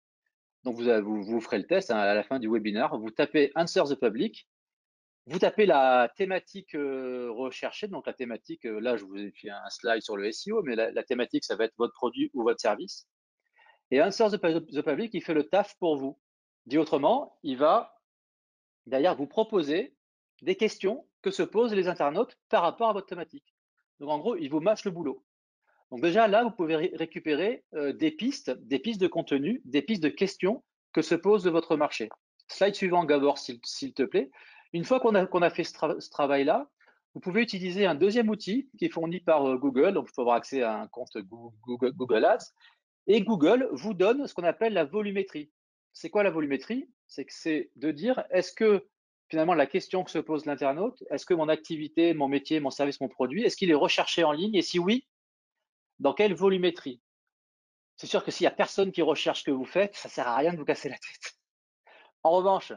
Donc, vous ferez le test à la fin du webinaire. Vous tapez Answer the Public. Vous tapez la thématique recherchée. Donc, la thématique, là, je vous ai fait un slide sur le SEO, mais la thématique, ça va être votre produit ou votre service. Et Answer the Public, il fait le taf pour vous. Dit autrement, il va d'ailleurs vous proposer des questions que se posent les internautes par rapport à votre thématique. Donc, en gros, il vous mâche le boulot. Donc, déjà, là, vous pouvez récupérer des pistes de contenu, des pistes de questions que se pose votre marché. Slide suivant, Gabor, s'il te plaît. Une fois qu'on a fait ce travail-là, Vous pouvez utiliser un deuxième outil qui est fourni par Google, donc il faut avoir accès à un compte Google Ads, et Google vous donne ce qu'on appelle la volumétrie. C'est quoi la volumétrie? C'est de dire, est-ce que finalement la question que se pose l'internaute, est-ce que mon activité, mon métier, mon service, mon produit, est-ce qu'il est recherché en ligne? Et si oui, dans quelle volumétrie? C'est sûr que s'il n'y a personne qui recherche ce que vous faites, ça ne sert à rien de vous casser la tête. En revanche,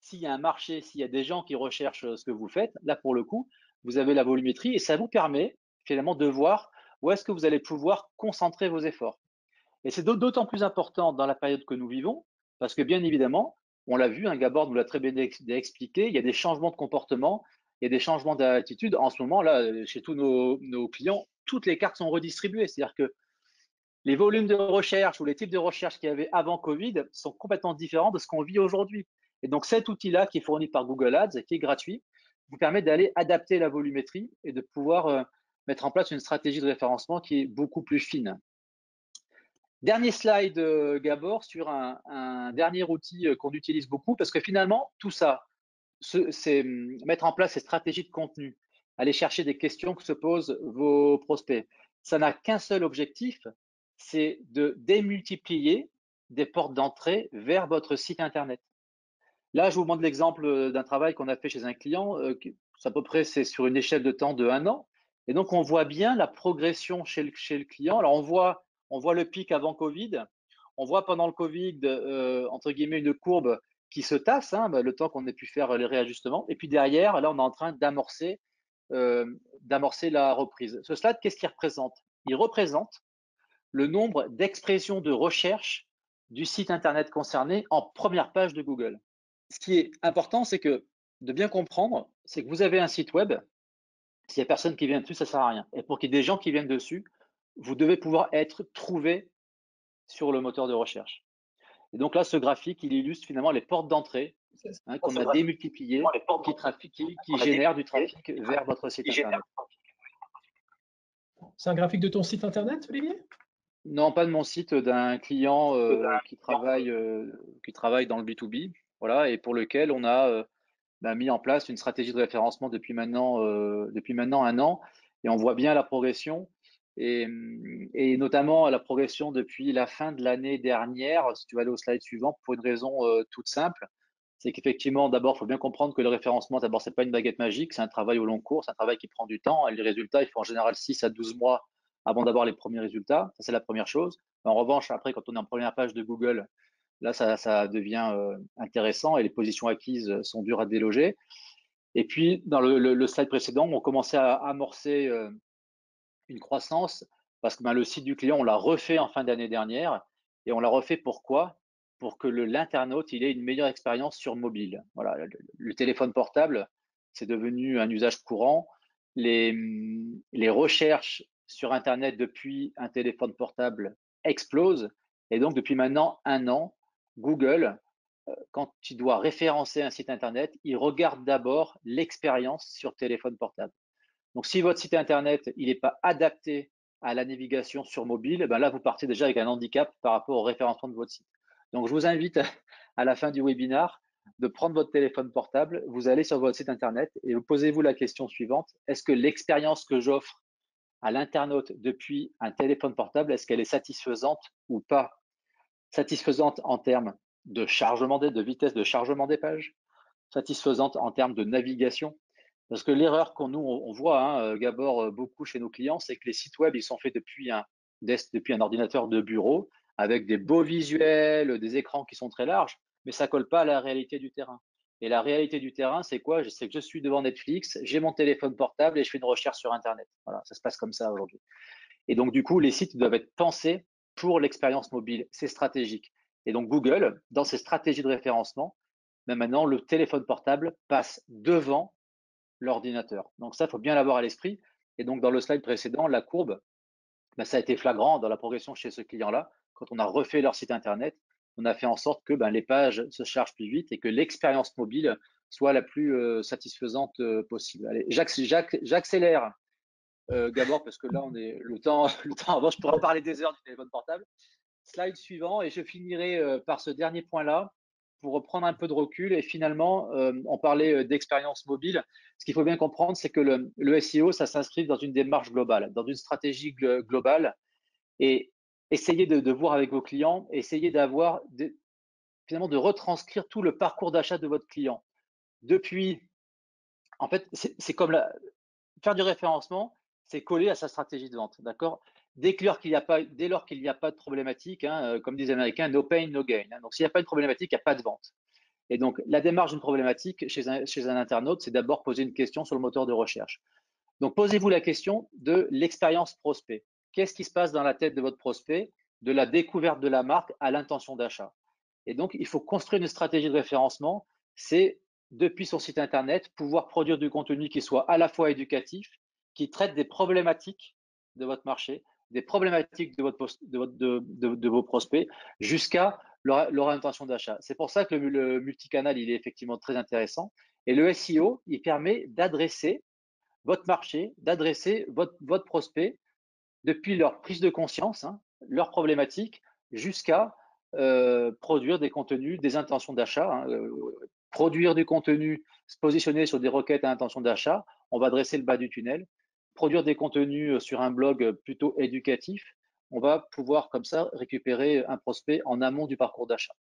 s'il y a un marché, s'il y a des gens qui recherchent ce que vous faites, là pour le coup, vous avez la volumétrie et ça vous permet finalement de voir où est-ce que vous allez pouvoir concentrer vos efforts. Et c'est d'autant plus important dans la période que nous vivons, parce que bien évidemment, on l'a vu, Gabor nous l'a très bien expliqué, il y a des changements de comportement, il y a des changements d'attitude. En ce moment, là, chez tous nos clients, toutes les cartes sont redistribuées. C'est-à-dire que les volumes de recherche ou les types de recherche qu'il y avait avant Covid sont complètement différents de ce qu'on vit aujourd'hui. Et donc cet outil-là qui est fourni par Google Ads, qui est gratuit, vous permet d'aller adapter la volumétrie et de pouvoir mettre en place une stratégie de référencement qui est beaucoup plus fine. Dernier slide, Gabor, sur un dernier outil qu'on utilise beaucoup, parce que finalement, tout ça, c'est mettre en place ces stratégies de contenu, aller chercher des questions que se posent vos prospects. Ça n'a qu'un seul objectif, c'est de démultiplier des portes d'entrée vers votre site Internet. Là, je vous montre l'exemple d'un travail qu'on a fait chez un client, à peu près, c'est sur une échelle de temps de 1 an. Et donc, on voit bien la progression chez le client. Alors, on voit le pic avant Covid. On voit pendant le Covid, entre guillemets, une courbe qui se tasse, le temps qu'on ait pu faire les réajustements. Et puis derrière, là, on est en train d'amorcer la reprise. Ce slide, qu'est-ce qu'il représente? Il représente le nombre d'expressions de recherche du site Internet concerné en première page de Google. Ce qui est important, c'est que de bien comprendre, c'est que vous avez un site web, s'il n'y a personne qui vient dessus, ça ne sert à rien. Et pour qu'il y ait des gens qui viennent dessus, vous devez pouvoir être trouvé sur le moteur de recherche. Et donc là, ce graphique, il illustre finalement les portes d'entrée qu'on a démultipliées, qui génèrent du trafic vers votre site Internet. C'est un graphique de ton site Internet, Olivier? Non, pas de mon site, d'un client qui travaille dans le B2B, voilà, et pour lequel on a mis en place une stratégie de référencement depuis maintenant 1 an, et on voit bien la progression, et notamment la progression depuis la fin de l'année dernière. Si tu vas aller au slide suivant, pour une raison toute simple, c'est qu'effectivement, d'abord, il faut bien comprendre que le référencement, d'abord, c'est pas une baguette magique, c'est un travail au long cours, c'est un travail qui prend du temps, et les résultats, il faut en général 6 à 12 mois avant d'avoir les premiers résultats. Ça, c'est la première chose. En revanche, après, quand on est en première page de Google, là, ça devient intéressant et les positions acquises sont dures à déloger. Et puis, dans le slide précédent, on commençait à amorcer une croissance parce que le site du client, on l'a refait en fin d'année dernière. Et on l'a refait pourquoi? Pour que l'internaute il ait une meilleure expérience sur mobile. Voilà, le téléphone portable, c'est devenu un usage courant. Les recherches sur Internet depuis un téléphone portable explosent. Et donc, depuis maintenant 1 an, Google, quand il doit référencer un site Internet, il regarde d'abord l'expérience sur téléphone portable. Donc, si votre site Internet il n'est pas adapté à la navigation sur mobile, là, vous partez déjà avec un handicap par rapport au référencement de votre site. Donc, je vous invite à la fin du webinaire de prendre votre téléphone portable, vous allez sur votre site Internet et vous posez-vous la question suivante. Est-ce que l'expérience que j'offre à l'internaute depuis un téléphone portable, est-ce qu'elle est satisfaisante ou pas? Satisfaisante en termes de chargement, de vitesse de chargement des pages, satisfaisante en termes de navigation. Parce que l'erreur on voit, Gabor, beaucoup chez nos clients, c'est que les sites web, ils sont faits depuis un ordinateur de bureau, avec des beaux visuels, des écrans qui sont très larges, mais ça colle pas à la réalité du terrain. Et la réalité du terrain, c'est quoi? C'est que je suis devant Netflix, j'ai mon téléphone portable et je fais une recherche sur Internet. Voilà, ça se passe comme ça aujourd'hui. Et donc, du coup, les sites doivent être pensés pour l'expérience mobile. C'est stratégique. Et donc, Google, dans ses stratégies de référencement, maintenant, le téléphone portable passe devant l'ordinateur. Donc ça, il faut bien l'avoir à l'esprit. Et donc, dans le slide précédent, la courbe, ça a été flagrant dans la progression chez ce client-là. Quand on a refait leur site Internet, on a fait en sorte que les pages se chargent plus vite et que l'expérience mobile soit la plus satisfaisante possible. Allez, j'accélère, Gabor, parce que là, le temps avant, je pourrais en parler des heures du téléphone portable. Slide suivant, et je finirai par ce dernier point-là. pour prendre un peu de recul et finalement, on parlait d'expérience mobile. Ce qu'il faut bien comprendre, c'est que le SEO, ça s'inscrit dans une démarche globale, dans une stratégie globale et essayez de voir avec vos clients, essayez finalement de retranscrire tout le parcours d'achat de votre client. Depuis, en fait, c'est comme faire du référencement, c'est coller à sa stratégie de vente, d'accord? Dès lors qu'il n'y a pas de problématique, hein, comme disent les Américains, no pain, no gain, hein. Donc, s'il n'y a pas de problématique, il n'y a pas de vente. Et donc, la démarche d'une problématique chez un internaute, c'est d'abord poser une question sur le moteur de recherche. Donc, posez-vous la question de l'expérience prospect. Qu'est-ce qui se passe dans la tête de votre prospect, de la découverte de la marque à l'intention d'achat? Et donc, il faut construire une stratégie de référencement. C'est, depuis son site Internet, pouvoir produire du contenu qui soit à la fois éducatif, qui traite des problématiques de votre marché, des problématiques de vos prospects, jusqu'à leur intention d'achat. C'est pour ça que le multicanal, il est effectivement très intéressant. Et le SEO, il permet d'adresser votre marché, d'adresser votre prospect depuis leur prise de conscience, hein, leurs problématiques, jusqu'à produire des contenus, des intentions d'achat, hein, produire du contenu, se positionner sur des requêtes à intention d'achat, on va dresser le bas du tunnel, produire des contenus sur un blog plutôt éducatif, on va pouvoir comme ça récupérer un prospect en amont du parcours d'achat.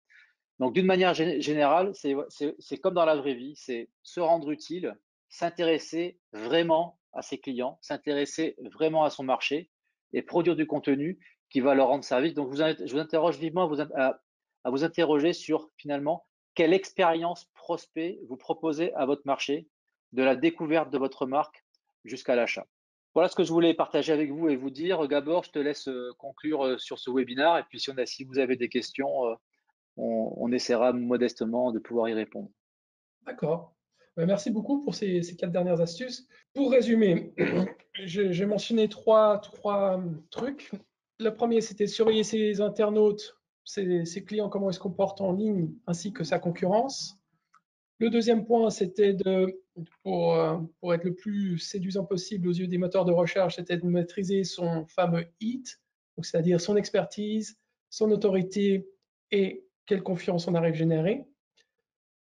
Donc d'une manière générale, c'est comme dans la vraie vie, c'est se rendre utile, s'intéresser vraiment à ses clients, s'intéresser vraiment à son marché et produire du contenu qui va leur rendre service. Donc je vous interroge vivement à vous interroger sur finalement quelle expérience prospect vous proposez à votre marché, de la découverte de votre marque jusqu'à l'achat. Voilà ce que je voulais partager avec vous et vous dire. Gabor, je te laisse conclure sur ce webinaire et puis si vous avez des questions, on essaiera modestement de pouvoir y répondre. D'accord. Merci beaucoup pour ces 4 dernières astuces. Pour résumer, j'ai mentionné trois trucs. Le premier, c'était surveiller ses internautes, ses clients, comment ils se comportent en ligne, ainsi que sa concurrence. Le deuxième point, c'était pour être le plus séduisant possible aux yeux des moteurs de recherche, c'était de maîtriser son fameux HEAT, c'est-à-dire son expertise, son autorité et quelle confiance on arrive à générer.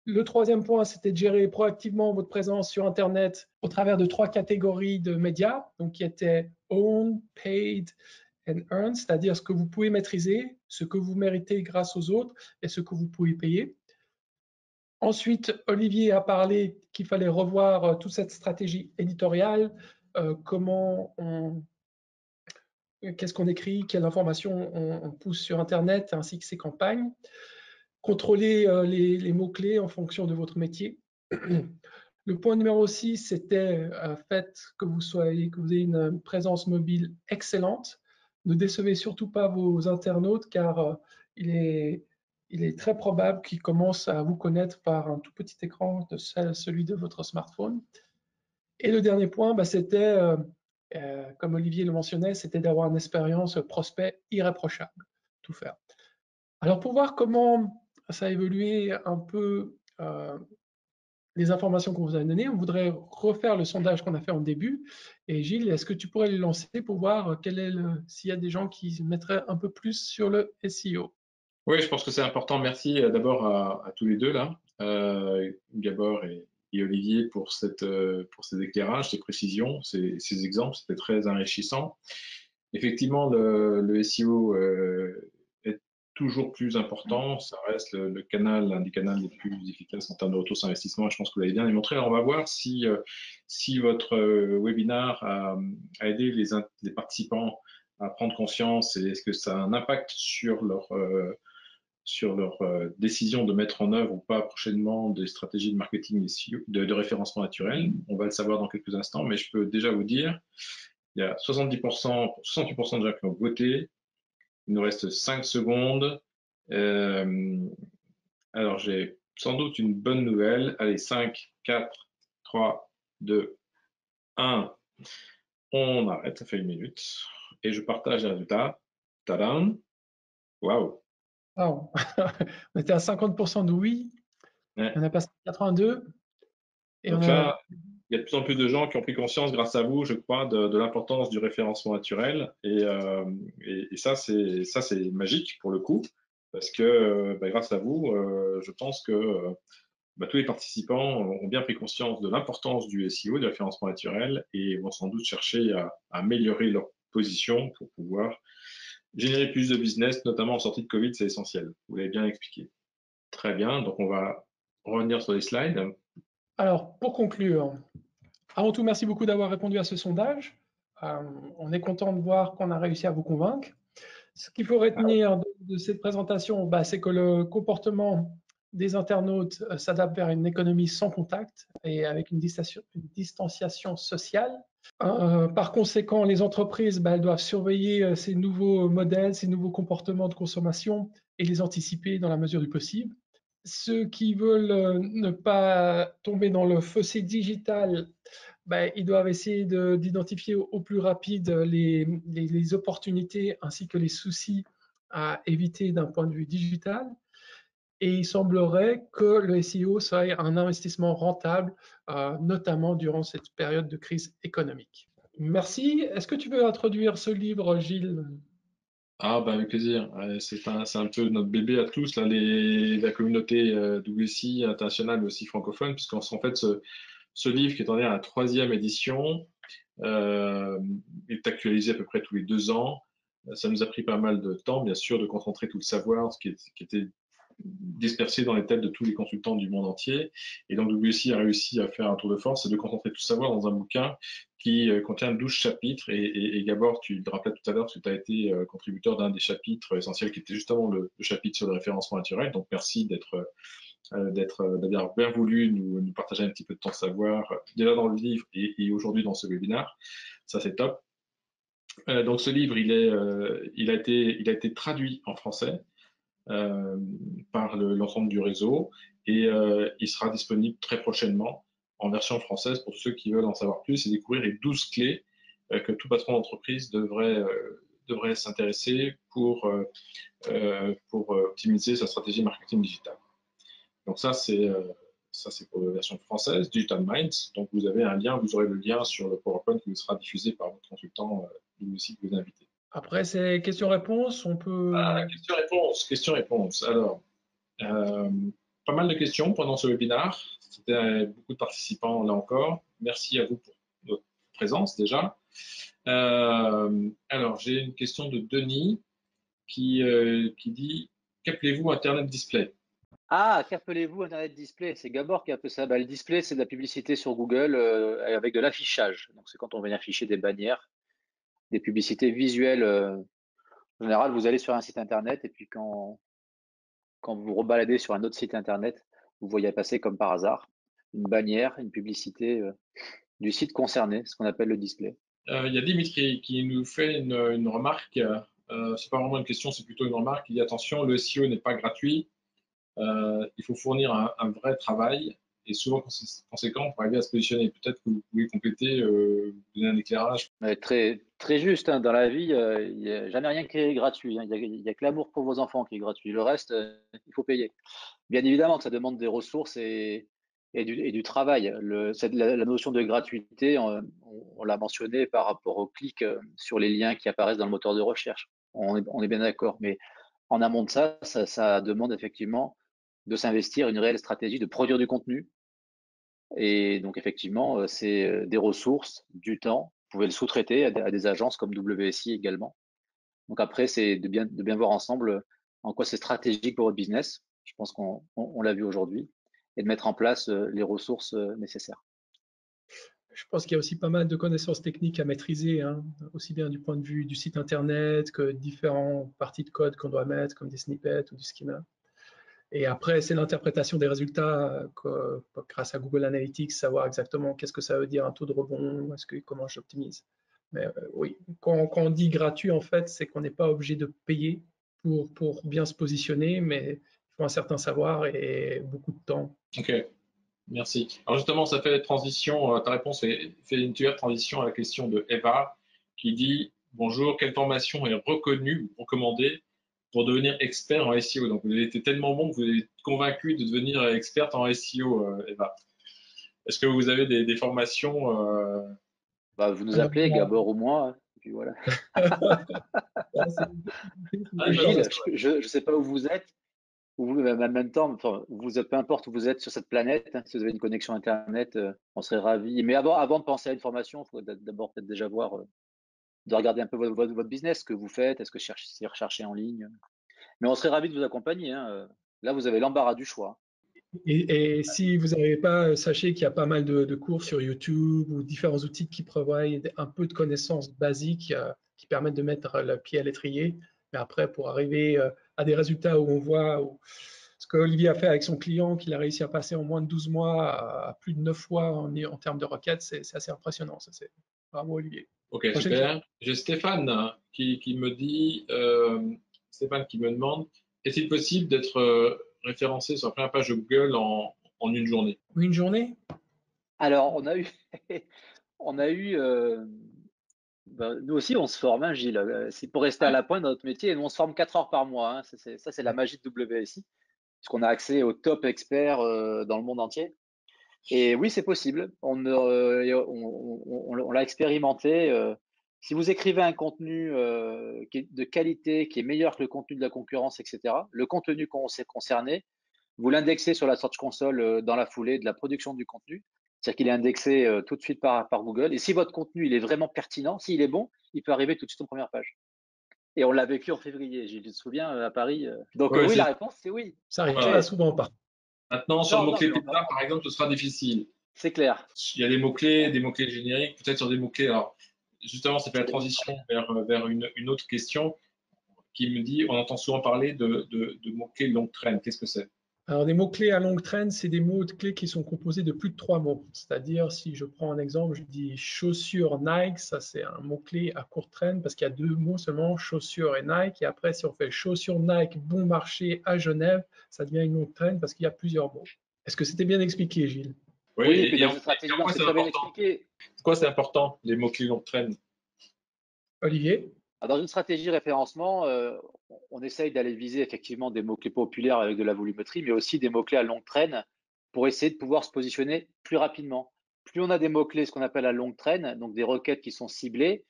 Le troisième point, c'était de gérer proactivement votre présence sur Internet au travers de 3 catégories de médias, donc qui étaient own, paid and earned, c'est-à-dire ce que vous pouvez maîtriser, ce que vous méritez grâce aux autres et ce que vous pouvez payer. Ensuite, Olivier a parlé qu'il fallait revoir toute cette stratégie éditoriale, qu'est-ce qu'on écrit, quelle information on pousse sur Internet, ainsi que ses campagnes. Contrôler les mots-clés en fonction de votre métier. Le point numéro 6, c'était fait que vous ayez une présence mobile excellente. Ne décevez surtout pas vos internautes car il est très probable qu'ils commencent à vous connaître par un tout petit écran de celui de votre smartphone. Et le dernier point, c'était, comme Olivier le mentionnait, c'était d'avoir une expérience prospect irréprochable. Tout faire. Alors pour voir comment ça a évolué un peu les informations qu'on vous a données, on voudrait refaire le sondage qu'on a fait en début. Et Gilles, est-ce que tu pourrais le lancer pour voir s'il y a des gens qui mettraient un peu plus sur le SEO? Oui, je pense que c'est important. Merci d'abord à tous les deux là, Gabor et Olivier pour ces éclairages, ces précisions, ces exemples, c'était très enrichissant. Effectivement, le SEO est toujours plus important. Ça reste l'un des canaux les plus efficaces en termes de retour sur investissement. Et je pense que vous l'avez bien démontré. Alors, on va voir si votre webinaire a aidé les participants à prendre conscience et est-ce que ça a un impact sur leur décision de mettre en œuvre ou pas prochainement des stratégies de marketing de référencement naturel. On va le savoir dans quelques instants, mais je peux déjà vous dire, il y a 68% de gens qui ont voté. Il nous reste 5 secondes. Alors, j'ai sans doute une bonne nouvelle. Allez, 5, 4, 3, 2, 1. On arrête, ça fait 1 minute. Et je partage les résultats. Tadam! Waouh! Wow. On était à 50% de oui, Ouais. on a passé à 82. Et donc là, il y a de plus en plus de gens qui ont pris conscience, grâce à vous, je crois, de l'importance du référencement naturel. Et ça, c'est magique pour le coup. parce que grâce à vous, je pense que tous les participants ont bien pris conscience de l'importance du SEO, de référencement naturel, et vont sans doute chercher à améliorer leur position pour pouvoir générer plus de business, notamment en sortie de Covid, c'est essentiel. Vous l'avez bien expliqué. Très bien, donc on va revenir sur les slides. Alors, pour conclure, avant tout, merci beaucoup d'avoir répondu à ce sondage. On est content de voir qu'on a réussi à vous convaincre. Ce qu'il faut retenir de cette présentation, c'est que le comportement des internautes s'adapte vers une économie sans contact et avec une distanciation sociale. Par conséquent, les entreprises elles doivent surveiller ces nouveaux modèles, ces nouveaux comportements de consommation et les anticiper dans la mesure du possible. Ceux qui veulent ne pas tomber dans le fossé digital, ils doivent essayer d'identifier au plus rapide les opportunités ainsi que les soucis à éviter d'un point de vue digital. Et il semblerait que le SEO soit un investissement rentable, notamment durant cette période de crise économique. Merci. Est-ce que tu veux introduire ce livre, Gilles? Avec plaisir. C'est un peu notre bébé à tous, là, la communauté WC internationale, mais aussi francophone, puisqu'en fait, ce livre qui est en à la 3e édition est actualisé à peu près tous les 2 ans. Ça nous a pris pas mal de temps, bien sûr, de concentrer tout le savoir, ce qui était dispersé dans les têtes de tous les consultants du monde entier. Et donc WC a réussi à faire un tour de force et de concentrer tout savoir dans un bouquin qui contient 12 chapitres. Et Gabor, tu le rappelais tout à l'heure, parce que tu as été contributeur d'un des chapitres essentiels qui était justement le chapitre sur le référencement naturel. Donc merci d'avoir bien voulu nous partager un petit peu de ton savoir, déjà dans le livre et aujourd'hui dans ce webinaire. Ça, c'est top. Donc ce livre, il a été traduit en français par l'ensemble du réseau et il sera disponible très prochainement en version française pour ceux qui veulent en savoir plus et découvrir les 12 clés que tout patron d'entreprise devrait s'intéresser pour optimiser sa stratégie marketing digitale. Donc ça, c'est pour la version française, Digital Minds. Donc vous avez un lien, vous aurez le lien sur le PowerPoint qui vous sera diffusé par votre consultant du site que vous invitez. Après ces questions-réponses, on peut... Question-réponse. Alors, pas mal de questions pendant ce webinaire. C'était beaucoup de participants là encore. Merci à vous pour votre présence déjà. Alors, j'ai une question de Denis qui dit « Qu'appelez-vous Internet Display ?» Ah, qu'appelez-vous Internet Display? C'est Gabor qui a appelé ça. Le display, c'est de la publicité sur Google avec de l'affichage. Donc, c'est quand on vient afficher des bannières, des publicités visuelles. En général, vous allez sur un site Internet et puis quand vous vous rebaladez sur un autre site Internet, vous voyez passer comme par hasard une bannière, une publicité du site concerné, ce qu'on appelle le display. Il y a Dimitri qui nous fait une remarque. C'est pas vraiment une question, c'est plutôt une remarque. Il dit attention, le SEO n'est pas gratuit. Il faut fournir un vrai travail et souvent conséquent pour arriver à se positionner. Peut-être que vous pouvez compléter, donner un éclairage. Très, très juste, hein, dans la vie, il n'y a jamais rien qui est gratuit. Hein. Il y a que l'amour pour vos enfants qui est gratuit. Le reste, il faut payer. Bien évidemment que ça demande des ressources et du travail. La notion de gratuité, on l'a mentionné par rapport aux clics sur les liens qui apparaissent dans le moteur de recherche. On est bien d'accord. Mais en amont de ça demande effectivement de s'investir une réelle stratégie de produire du contenu. Et donc, effectivement, c'est des ressources, du temps. Vous pouvez le sous-traiter à des agences comme WSI également. Donc après, c'est de bien voir ensemble en quoi c'est stratégique pour votre business. Je pense qu'on l'a vu aujourd'hui et de mettre en place les ressources nécessaires. Je pense qu'il y a aussi pas mal de connaissances techniques à maîtriser, hein, aussi bien du point de vue du site internet que différentes parties de code qu'on doit mettre, comme des snippets ou du schema. Et après, c'est l'interprétation des résultats grâce à Google Analytics, savoir exactement qu'est-ce que ça veut dire un taux de rebond, comment j'optimise. Mais oui, quand on dit gratuit, en fait, c'est qu'on n'est pas obligé de payer pour bien se positionner, mais il faut un certain savoir et beaucoup de temps. Ok, merci. Alors justement, ça fait transition, ta réponse fait une tuère transition à la question de Eva qui dit « Bonjour, quelle formation est reconnue ou recommandée pour devenir expert en SEO ?» Donc vous avez été tellement bon que vous avez convaincu de devenir experte en SEO, Eva. Est-ce que vous avez des formations Vous nous appelez, Gabor ou moi. Et puis voilà. Ah, Gilles, je ne sais pas où vous êtes, ou vous, en même temps, enfin, peu importe où vous êtes sur cette planète, hein, si vous avez une connexion Internet, on serait ravis. Mais avant de penser à une formation, il faut d'abord peut-être déjà voir, de regarder un peu votre business, ce que vous faites, est-ce que c'est recherché en ligne. Mais on serait ravis de vous accompagner, hein. Là, vous avez l'embarras du choix. Et si vous n'avez pas, sachez qu'il y a pas mal de cours sur YouTube ou différents outils qui prévoient un peu de connaissances basiques qui permettent de mettre le pied à l'étrier. Mais après, pour arriver à des résultats où on voit ce que Olivier a fait avec son client, qu'il a réussi à passer en moins de 12 mois à plus de 9 fois en termes de requêtes, c'est assez impressionnant. Bravo, Olivier. ok, super. J'ai Stéphane qui me dit, Stéphane qui me demande, est-il possible d'être référencé sur la première page de Google en une journée? Une journée? Alors, on a eu nous aussi, on se forme, hein, Gilles. C'est pour rester à la pointe dans notre métier. Nous, on se forme 4 heures par mois, hein. Ça, c'est la magie de WSI, puisqu'on a accès aux top experts dans le monde entier. Et oui, c'est possible. On l'a expérimenté. Si vous écrivez un contenu qui est de qualité, qui est meilleur que le contenu de la concurrence, etc., le contenu qu'on s'est concerné, vous l'indexez sur la Search Console dans la foulée de la production du contenu. C'est-à-dire qu'il est indexé tout de suite par Google. Et si votre contenu il est vraiment pertinent, s'il est bon, il peut arriver tout de suite en première page. Et on l'a vécu en février, je me souviens, à Paris. Donc Ouais, oui, la réponse, c'est oui. Ça arrive voilà. pas souvent, pas. Maintenant, sur le Non, mot-clé mais pizza, par exemple, ce sera difficile. c'est clair. Il y a des mots-clés génériques, peut-être sur des mots-clés. Alors, justement, ça fait la transition vers une autre question qui me dit, on entend souvent parler de mots-clés longue traîne. Qu'est-ce que c'est? Alors, des mots-clés à longue traîne, c'est des mots-clés qui sont composés de plus de 3 mots. C'est-à-dire, si je prends un exemple, je dis chaussures Nike, ça c'est un mot-clé à courte traîne parce qu'il y a 2 mots seulement, chaussures et Nike. Et après, si on fait chaussures Nike bon marché à Genève, ça devient une longue traîne parce qu'il y a plusieurs mots. Est-ce que c'était bien expliqué, Gilles? Oui, Oui, et puis dans une stratégie, pourquoi c'est c'est très bien important? expliqué. Pourquoi c'est important, les mots-clés longue traîne? Olivier? Dans une stratégie référencement, on essaye d'aller viser effectivement des mots-clés populaires avec de la volumétrie, mais aussi des mots-clés à longue traîne pour essayer de pouvoir se positionner plus rapidement. Plus on a des mots-clés, ce qu'on appelle à longue traîne, donc des requêtes qui sont ciblées,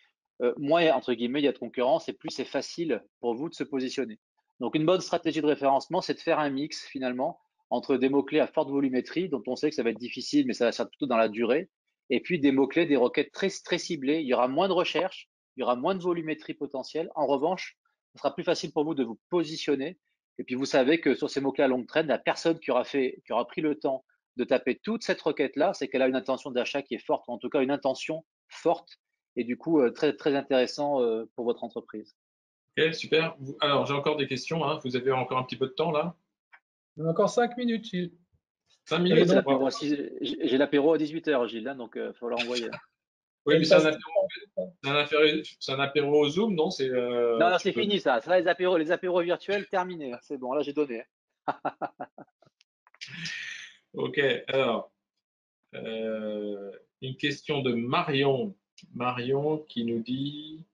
moins, entre guillemets, il y a de concurrence et plus c'est facile pour vous de se positionner. Donc une bonne stratégie de référencement, c'est de faire un mix finalement entre des mots-clés à forte volumétrie, dont on sait que ça va être difficile, mais ça va se faire plutôt dans la durée, et puis des mots-clés, des requêtes très, très ciblées. Il y aura moins de recherche, il y aura moins de volumétrie potentielle. En revanche, ce sera plus facile pour vous de vous positionner. Et puis, vous savez que sur ces mots-clés à longue traîne, la personne qui aura pris le temps de taper toute cette requête-là, c'est qu'elle a une intention d'achat qui est forte, ou en tout cas une intention forte, et du coup, très, très intéressant pour votre entreprise. Ok, super. Alors, j'ai encore des questions, hein. Vous avez encore un petit peu de temps là? On a encore 5 minutes, Gilles. 5 Il y avait minutes? donc J'ai l'apéro à 18h, Gilles, hein, donc il va falloir envoyer. Oui, mais une phase. c'est un apéro au Zoom, non? Non, non, Tu c'est peux... fini ça. Ça, les apéros virtuels, terminés. C'est bon, là, j'ai donné. Ok, alors, une question de Marion. Marion qui nous dit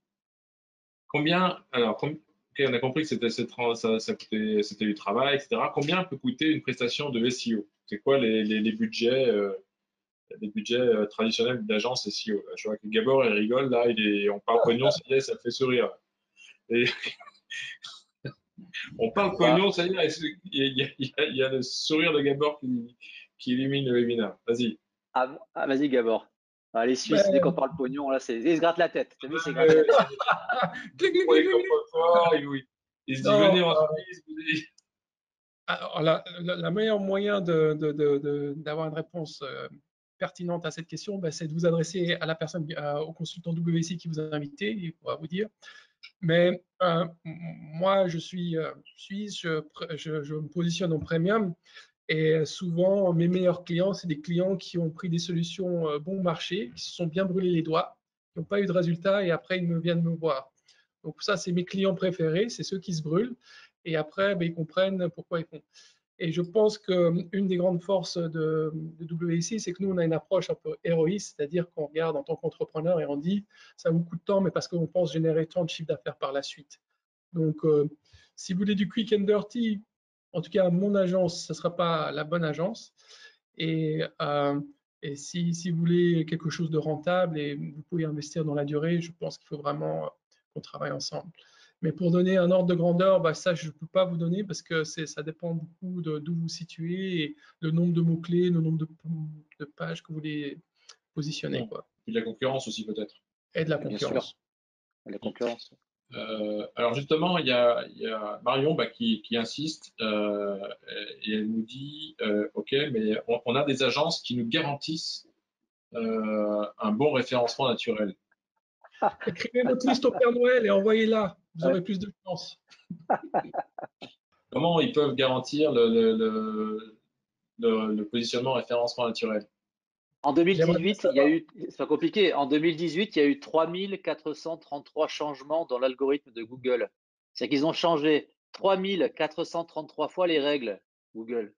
combien, alors, ok, on a compris que c'était du travail, etc. Combien peut coûter une prestation de SEO? C'est quoi les budgets, traditionnels d'agence SEO? Là, je vois que Gabor, il rigole, là, on parle pognon, ça y est, ça le fait sourire. Et on parle Bah, pognon, ça y est, il y a le sourire de Gabor qui illumine le webinaire. Vas-y. vas-y, Gabor. Les Suisses, dès qu'on Ben, parle pognon, là, ils se grattent la tête. T'as vu, c'est gratte la Ouais, tête. Cling, cling, pour cling, les cling, cling. coffres-forts, il se dit, Non, venez en Suisse. alors, la meilleure moyen d'avoir une réponse pertinente à cette question, ben, c'est de vous adresser à la personne, au consultant WC qui vous a invité, il pourra vous dire. Mais moi, je suis suisse, je me positionne en premium et souvent, mes meilleurs clients, c'est des clients qui ont pris des solutions bon marché, qui se sont bien brûlés les doigts, qui n'ont pas eu de résultats et après, ils viennent me voir. Donc ça, c'est mes clients préférés, c'est ceux qui se brûlent et après, ben, ils comprennent pourquoi ils font. Et je pense qu'une des grandes forces de WSI, c'est que nous, on a une approche un peu héroïste, c'est-à-dire qu'on regarde en tant qu'entrepreneur et on dit, ça vous coûte tant, mais parce qu'on pense générer tant de chiffre d'affaires par la suite. Donc, si vous voulez du quick and dirty, en tout cas, mon agence, ce ne sera pas la bonne agence. Et Et si vous voulez quelque chose de rentable et vous pouvez investir dans la durée, je pense qu'il faut vraiment qu'on travaille ensemble. Mais pour donner un ordre de grandeur, bah, ça, je ne peux pas vous donner parce que ça dépend beaucoup d'où vous vous situez et le nombre de mots-clés, le nombre de pages que vous voulez positionner, quoi. Puis de la concurrence aussi peut-être. Et de la Bien sûr, concurrence. la concurrence. Alors justement, il y a Marion qui insiste et elle nous dit, OK, mais on a des agences qui nous garantissent un bon référencement naturel. Écrivez votre liste au Père Noël et envoyez-la. Vous Ouais. aurez plus de chance. Comment ils peuvent garantir le positionnement référencement naturel? En J'aimerais bien 2018, il y a savoir. eu, c'est pas compliqué, en 2018, il y a eu 3433 changements dans l'algorithme de Google. C'est-à-dire qu'ils ont changé 3433 fois les règles Google.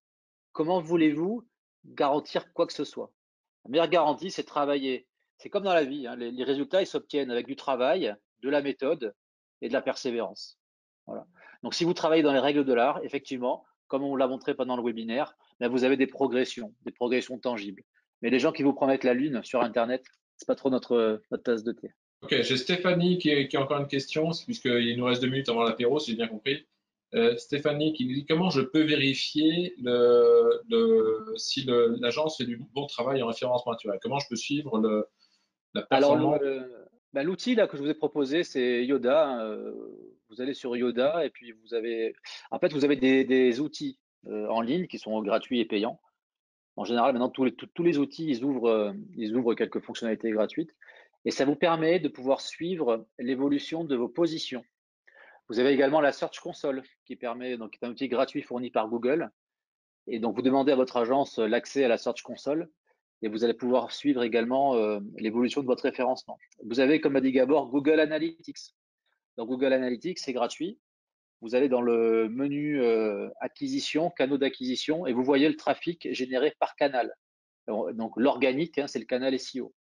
Comment voulez-vous garantir quoi que ce soit? La meilleure garantie, c'est de travailler. C'est comme dans la vie, hein, les résultats, ils s'obtiennent avec du travail, de la méthode et de la persévérance. Voilà. Donc, si vous travaillez dans les règles de l'art, effectivement, comme on l'a montré pendant le webinaire, ben, vous avez des progressions tangibles. Mais les gens qui vous promettent la lune sur Internet, c'est pas trop notre tasse de thé. Ok, j'ai Stéphanie qui a encore une question, puisqu'il nous reste 2 minutes avant l'apéro, si j'ai bien compris. Stéphanie qui nous dit comment je peux vérifier si l'agence fait du bon travail en référencement naturel? Comment je peux suivre la Alors, performance? ben, l'outil là que je vous ai proposé, c'est Yoda, hein. Vous allez sur Yoda et puis en fait, vous avez des outils en ligne qui sont gratuits et payants. En général, maintenant, tous les outils, ils ouvrent quelques fonctionnalités gratuites et ça vous permet de pouvoir suivre l'évolution de vos positions. Vous avez également la Search Console qui est un outil gratuit fourni par Google. Et donc, vous demandez à votre agence l'accès à la Search Console et vous allez pouvoir suivre également l'évolution de votre référencement. Vous avez, comme a dit Gabor, Google Analytics. Dans Google Analytics, c'est gratuit. Vous allez dans le menu acquisition, canaux d'acquisition, et vous voyez le trafic généré par canal. Donc, l'organique, hein, c'est le canal SEO.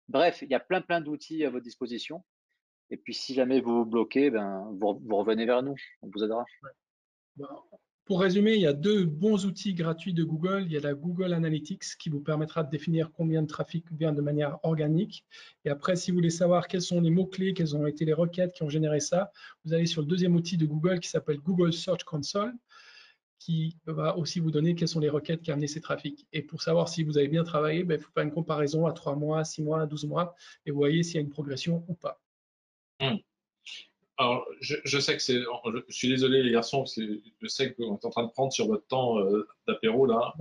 Bref, il y a plein d'outils à votre disposition. Et puis, si jamais vous vous bloquez, ben, vous revenez vers nous. On vous aidera. Ben, pour résumer, il y a deux bons outils gratuits de Google. Il y a la Google Analytics qui vous permettra de définir combien de trafic vient de manière organique. Et après, si vous voulez savoir quels sont les mots-clés, quelles ont été les requêtes qui ont généré ça, vous allez sur le deuxième outil de Google qui s'appelle Google Search Console, qui va aussi vous donner quelles sont les requêtes qui ont amené ces trafics. Et pour savoir si vous avez bien travaillé, ben, il faut faire une comparaison à 3 mois, 6 mois, 12 mois, et vous voyez s'il y a une progression ou pas. Hmm. Alors, je sais que je suis désolé les garçons, parce que je sais que vous êtes en train de prendre sur votre temps d'apéro là,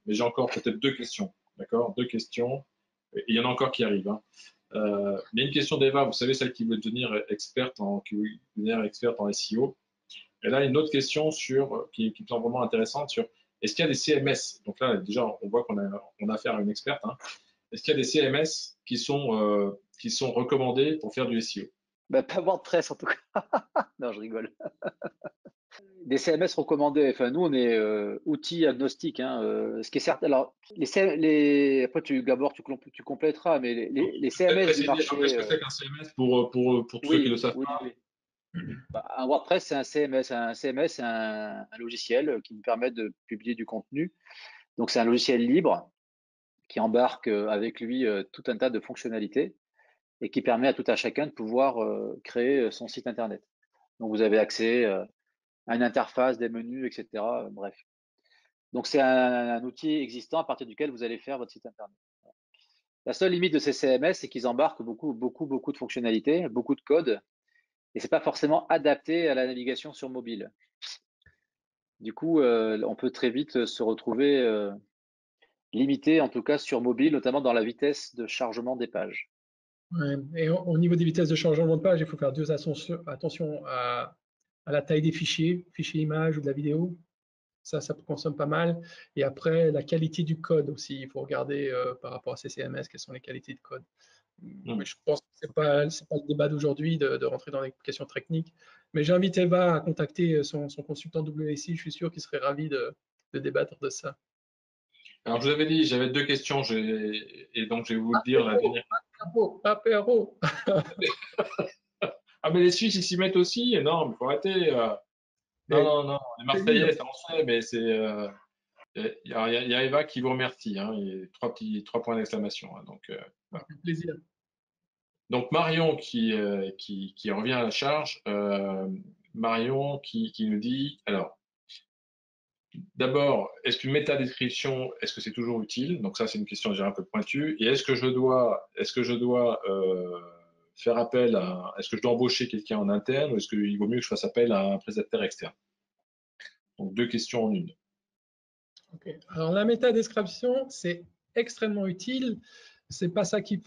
mais j'ai encore peut-être 2 questions, d'accord? 2 questions, et il y en a encore qui arrivent, hein. Mais une question d'Eva, vous savez, celle qui veut devenir experte en SEO. Et là, une autre question qui me semble vraiment intéressante sur est-ce qu'il y a des CMS? Donc là, déjà, on voit on a affaire à une experte, hein. Est-ce qu'il y a des CMS qui sont recommandés pour faire du SEO? Ben, pas WordPress en tout cas. Non, je rigole. Des CMS recommandés. Enfin, nous, on est outils agnostiques, hein, ce qui est certain. Alors, après, Gabor, tu compléteras, mais les CMS du marché. Qu'est-ce que c'est qu'un CMS pour tous ceux qui ne le Oui, savent oui, pas? oui. Bah, un WordPress, c'est un CMS. Un CMS, c'est un logiciel qui nous permet de publier du contenu. Donc, c'est un logiciel libre qui embarque avec lui tout un tas de fonctionnalités et qui permet à tout un chacun de pouvoir créer son site internet. Donc, vous avez accès à une interface, des menus, etc. Bref. Donc, c'est un outil existant à partir duquel vous allez faire votre site internet. La seule limite de ces CMS, c'est qu'ils embarquent beaucoup de fonctionnalités, beaucoup de code, et c'est pas forcément adapté à la navigation sur mobile. Du coup, on peut très vite se retrouver limité, en tout cas sur mobile, notamment dans la vitesse de chargement des pages. Ouais. Et au niveau des vitesses de chargement de page, il faut faire attention à la taille des fichiers, fichiers images ou de la vidéo. Ça consomme pas mal. Et après, la qualité du code aussi. Il faut regarder par rapport à ces CMS, quelles sont les qualités de code. Mais je pense que c'est pas le débat d'aujourd'hui de rentrer dans les questions techniques. Mais j'invite Eva à contacter son consultant WSI. Je suis sûr qu'il serait ravi de débattre de ça. Alors, je vous avais dit, j'avais 2 questions, et donc je vais vous le dire la dernière. Apéro. Ah, mais les Suisses, ils s'y mettent aussi? Non, mais il faut arrêter. Non, Mais non, non, les c'est libre. Marseillais, ça on sait, mais c'est Il y a Eva qui vous remercie, hein, et trois points d'exclamation. Hein, donc, voilà. Plaisir. Donc Marion qui revient à la charge. Marion qui nous dit, alors, d'abord, est-ce qu'une métadescription, est-ce que c'est toujours utile? Donc ça, c'est une question déjà un peu pointue. Et est-ce que je dois faire appel à, est-ce que je dois embaucher quelqu'un en interne ou est-ce qu'il vaut mieux que je fasse appel à un prestataire externe? Donc deux questions en une. Okay. Alors la métadescription, c'est extrêmement utile. C'est pas ça qui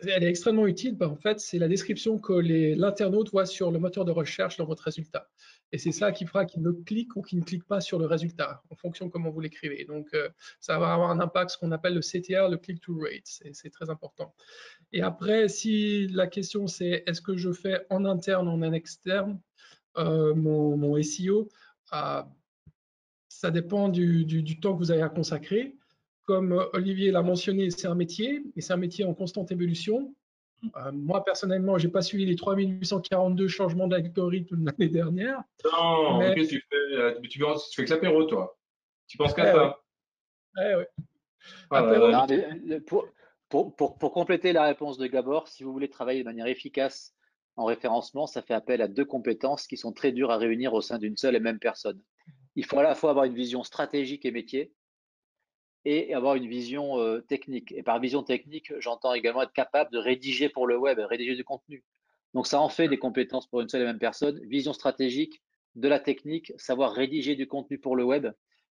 elle est extrêmement utile. En fait, c'est la description que l'internaute voit sur le moteur de recherche dans votre résultat. Et c'est ça qui fera qu'il ne clique ou qu'il ne clique pas sur le résultat, en fonction de comment vous l'écrivez. Donc, ça va avoir un impact, ce qu'on appelle le CTR, le click-through rate. C'est très important. Et après, si la question c'est est-ce que je fais en interne ou en externe mon SEO, ça dépend du temps que vous avez à consacrer. Comme Olivier l'a mentionné, c'est un métier, et c'est un métier en constante évolution. Moi, personnellement, je n'ai pas suivi les 3842 changements d'algorithme de l'année dernière. Non, mais Mais qu'est-ce que tu fais? Tu fais que l'apéro, toi. Tu penses qu'à ouais, ça. ouais. Ah là Apéro, là, Non, mais pour compléter la réponse de Gabor, si vous voulez travailler de manière efficace en référencement, ça fait appel à deux compétences qui sont très dures à réunir au sein d'une seule et même personne. Il faut à la fois avoir une vision stratégique et métier et avoir une vision technique. Et par vision technique, j'entends également être capable de rédiger pour le web, rédiger du contenu. Donc ça en fait des compétences pour une seule et même personne. Vision stratégique, de la technique, savoir rédiger du contenu pour le web.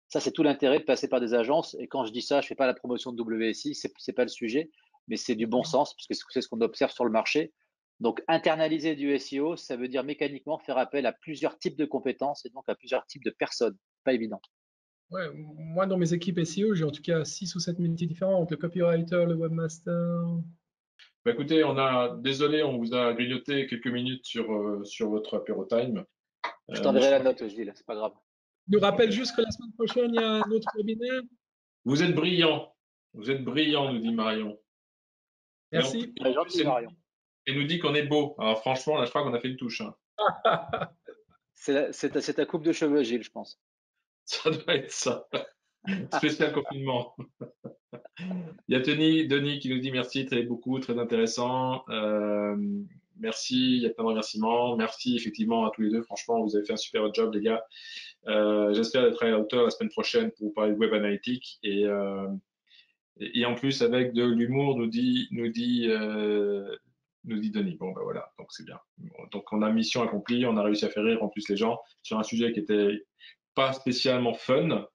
Ça, c'est tout l'intérêt de passer par des agences. Et quand je dis ça, je ne fais pas la promotion de WSI, c'est pas le sujet, mais c'est du bon sens, parce que c'est ce qu'on observe sur le marché. Donc, internaliser du SEO, ça veut dire mécaniquement faire appel à plusieurs types de compétences et donc à plusieurs types de personnes. Pas évident. ouais, moi, dans mes équipes SEO, j'ai en tout cas 6 ou 7 métiers différents, le copywriter, le webmaster. bah, écoutez, désolé, on vous a grignoté quelques minutes sur votre apéro time. Je Mais je t'enverrai la crois que note, Gilles, c'est pas grave. Je nous rappelle juste que la semaine prochaine, il y a un autre webinaire. vous êtes brillant. Vous êtes brillant, nous dit Marion. Merci. Et en Très plus, gentil, Marion. elle nous dit qu'on est beau. Alors franchement, là, je crois qu'on a fait une touche. Hein. C'est ta coupe de cheveux, Gilles, je pense. Ça doit être ça. Spécial confinement. Il y a Denis qui nous dit merci, très beaucoup, très intéressant. Merci, il y a plein de remerciements. Merci effectivement à tous les deux. Franchement, vous avez fait un super job, les gars. J'espère être à la hauteur la semaine prochaine pour vous parler de web analytique et en plus avec de l'humour, nous dit Denis. Bon, ben voilà, donc c'est bien. Bon, donc on a mission accomplie, on a réussi à faire rire en plus les gens sur un sujet qui était pas spécialement fun,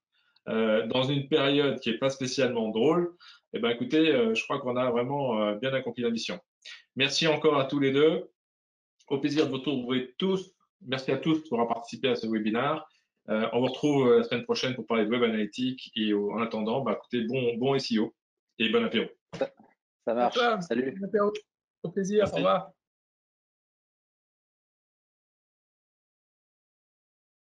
dans une période qui est pas spécialement drôle. Eh ben écoutez, je crois qu'on a vraiment bien accompli la mission. Merci encore à tous les deux. Au plaisir de vous retrouver tous. Merci à tous pour avoir participé à ce webinaire. On vous retrouve la semaine prochaine pour parler de web analytique et en attendant, bah, écoutez, bon SEO et bon apéro. Ça marche. Au Salut. plaisir. Au Merci. revoir.